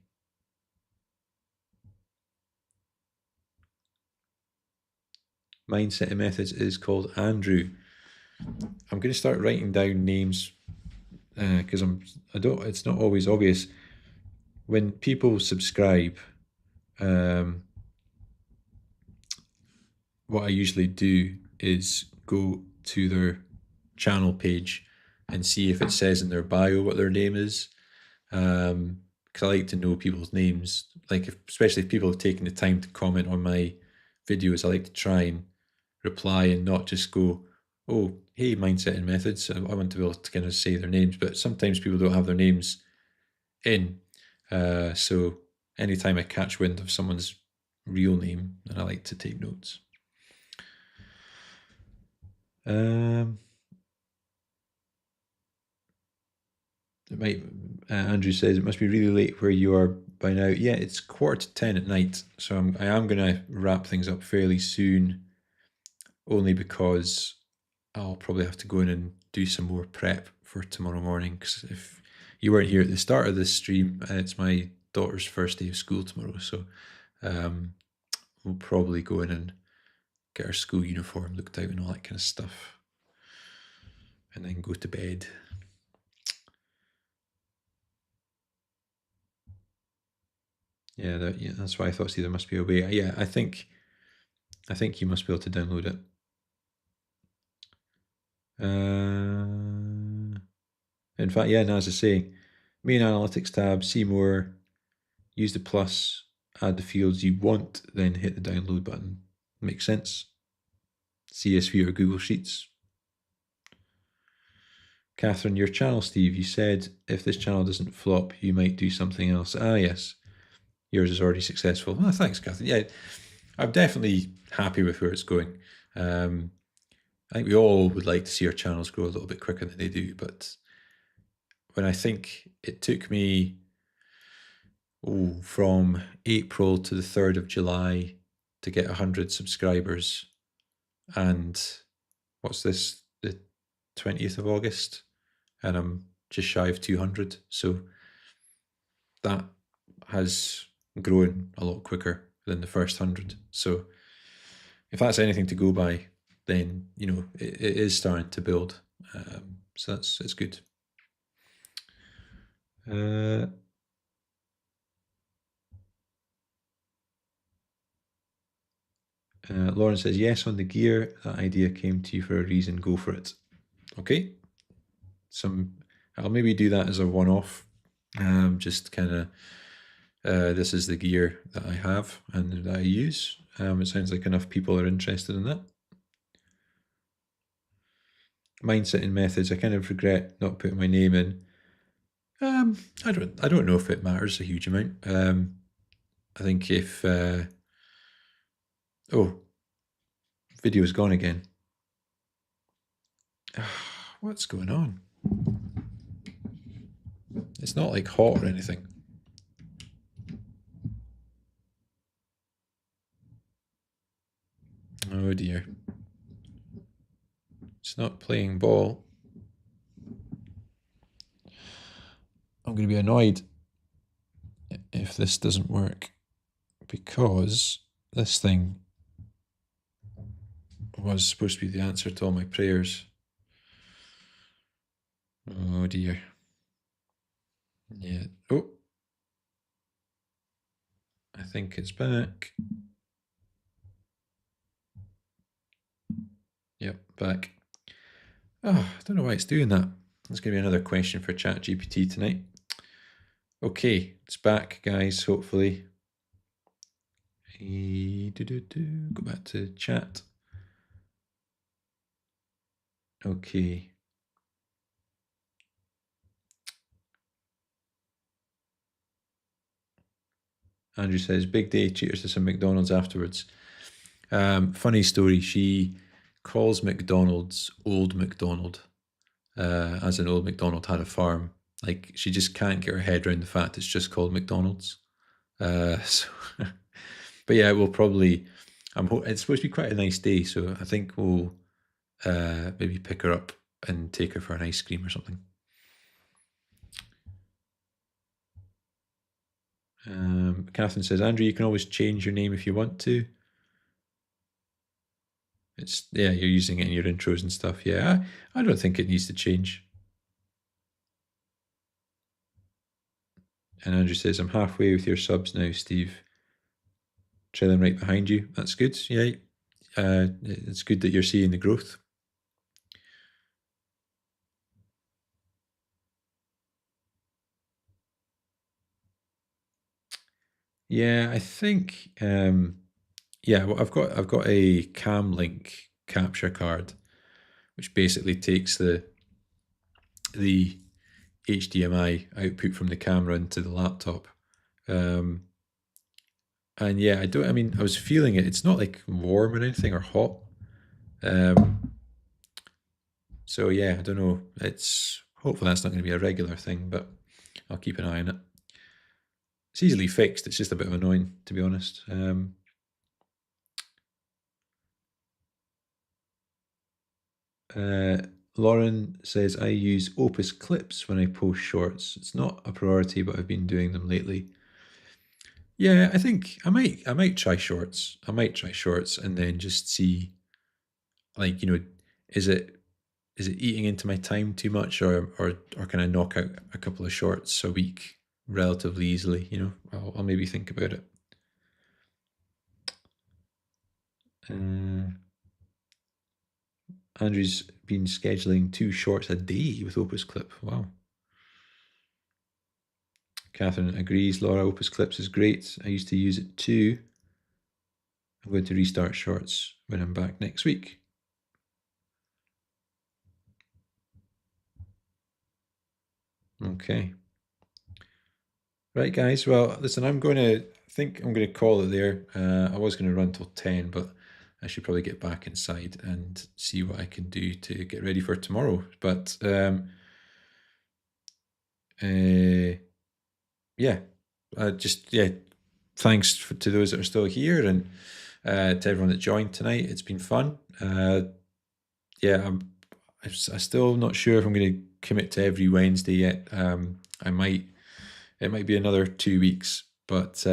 S1: Mindset and Methods is called Andrew. I'm going to start writing down names because it's not always obvious. When people subscribe, what I usually do is go to their channel page and see if it says in their bio what their name is. Because I like to know people's names. Especially if people have taken the time to comment on my videos, I like to try and reply and not just go, oh, hey, Mindset and Methods. I want to be able to kind of say their names, but sometimes people don't have their names in. So anytime I catch wind of someone's real name, then I like to take notes. Andrew says it must be really late where you are by now. Yeah, it's 9:15 at night, so I am going to wrap things up fairly soon, only because I'll probably have to go in and do some more prep for tomorrow morning, because if you weren't here at the start of this stream, it's my daughter's first day of school tomorrow, so we'll probably go in and get our school uniform looked out and all that kind of stuff, and then go to bed. Yeah, that's why I thought, see, there must be a way. Yeah, I think you must be able to download it. In fact, yeah, now as I say, main analytics tab, see more, use the plus, add the fields you want, then hit the download button. Makes sense. CSV or Google Sheets. Catherine, your channel, Steve, you said if this channel doesn't flop, you might do something else. Ah, yes. Yours is already successful. Oh, thanks, Catherine. Yeah, I'm definitely happy with where it's going. I think we all would like to see our channels grow a little bit quicker than they do, but when I think it took me from April to the 3rd of July to get 100 subscribers, and what's this, the 20th of August, and I'm just shy of 200. So that has grown a lot quicker than the first 100. So if that's anything to go by, then it is starting to build. So it's good. Lauren says, yes, on the gear. That idea came to you for a reason. Go for it. Okay. I'll maybe do that as a one-off. Just kind of, this is the gear that I have and that I use. It sounds like enough people are interested in that. Mindset and methods. I kind of regret not putting my name in. I don't know if it matters a huge amount. I think if video's gone again. What's going on? It's not like hot or anything. Oh dear. It's not playing ball. I'm going to be annoyed if this doesn't work, because this thing was supposed to be the answer to all my prayers. Oh dear. Yeah. Oh. I think it's back. Yep, back. Oh, I don't know why it's doing that. There's going to be another question for ChatGPT tonight. Okay, it's back, guys, hopefully. Go back to chat. Okay. Andrew says, big day, cheers to some McDonald's afterwards. Funny story, she calls McDonald's Old McDonald, as in Old McDonald had a farm. Like, she just can't get her head around the fact it's just called McDonald's. So but yeah, we'll probably, it's supposed to be quite a nice day, so I think we'll maybe pick her up and take her for an ice cream or something. Catherine says, Andrew, you can always change your name if you want to. You're using it in your intros and stuff. Yeah, I don't think it needs to change. And Andrew says, I'm halfway with your subs now, Steve. Trailing right behind you. That's good. Yeah, it's good that you're seeing the growth. Yeah, I think. Well, I've got a Cam Link capture card, which basically takes the HDMI output from the camera into the laptop. And yeah, I was feeling it. It's not like warm or anything or hot. So yeah, I don't know. Hopefully that's not going to be a regular thing, but I'll keep an eye on it. It's easily fixed. It's just a bit of annoying, to be honest. Lauren says, I use Opus clips when I post shorts. It's not a priority, but I've been doing them lately. Yeah, I think I might try shorts. I might try shorts and then just see, like, is it eating into my time too much, or can I knock out a couple of shorts a week relatively easily? I'll maybe think about it. Andrew's been scheduling 2 shorts a day with Opus Clip. Wow. Catherine agrees. Laura, Opus Clips is great. I used to use it too. I'm going to restart Shorts when I'm back next week. Okay. Right, guys. Well, listen, I think I'm going to call it there. I was going to run till 10, but I should probably get back inside and see what I can do to get ready for tomorrow. But yeah, thanks to those that are still here and to everyone that joined tonight. It's been fun. I'm still not sure if I'm going to commit to every Wednesday yet. It might be another 2 weeks, but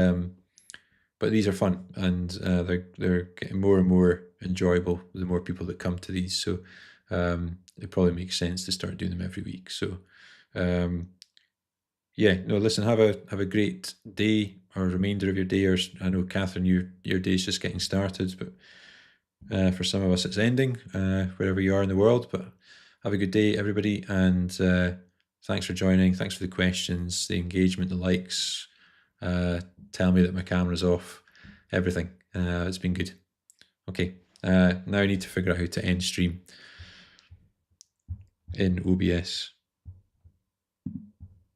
S1: these are fun, and they're getting more and more enjoyable the more people that come to these. So it probably makes sense to start doing them every week. So listen, have a great day or remainder of your day. Or I know, Catherine, your day's just getting started, but for some of us it's ending, wherever you are in the world. But have a good day, everybody, and thanks for joining. Thanks for the questions, the engagement, the likes. Tell me that my camera's off. Everything. It's been good. Okay. Now I need to figure out how to end stream in OBS.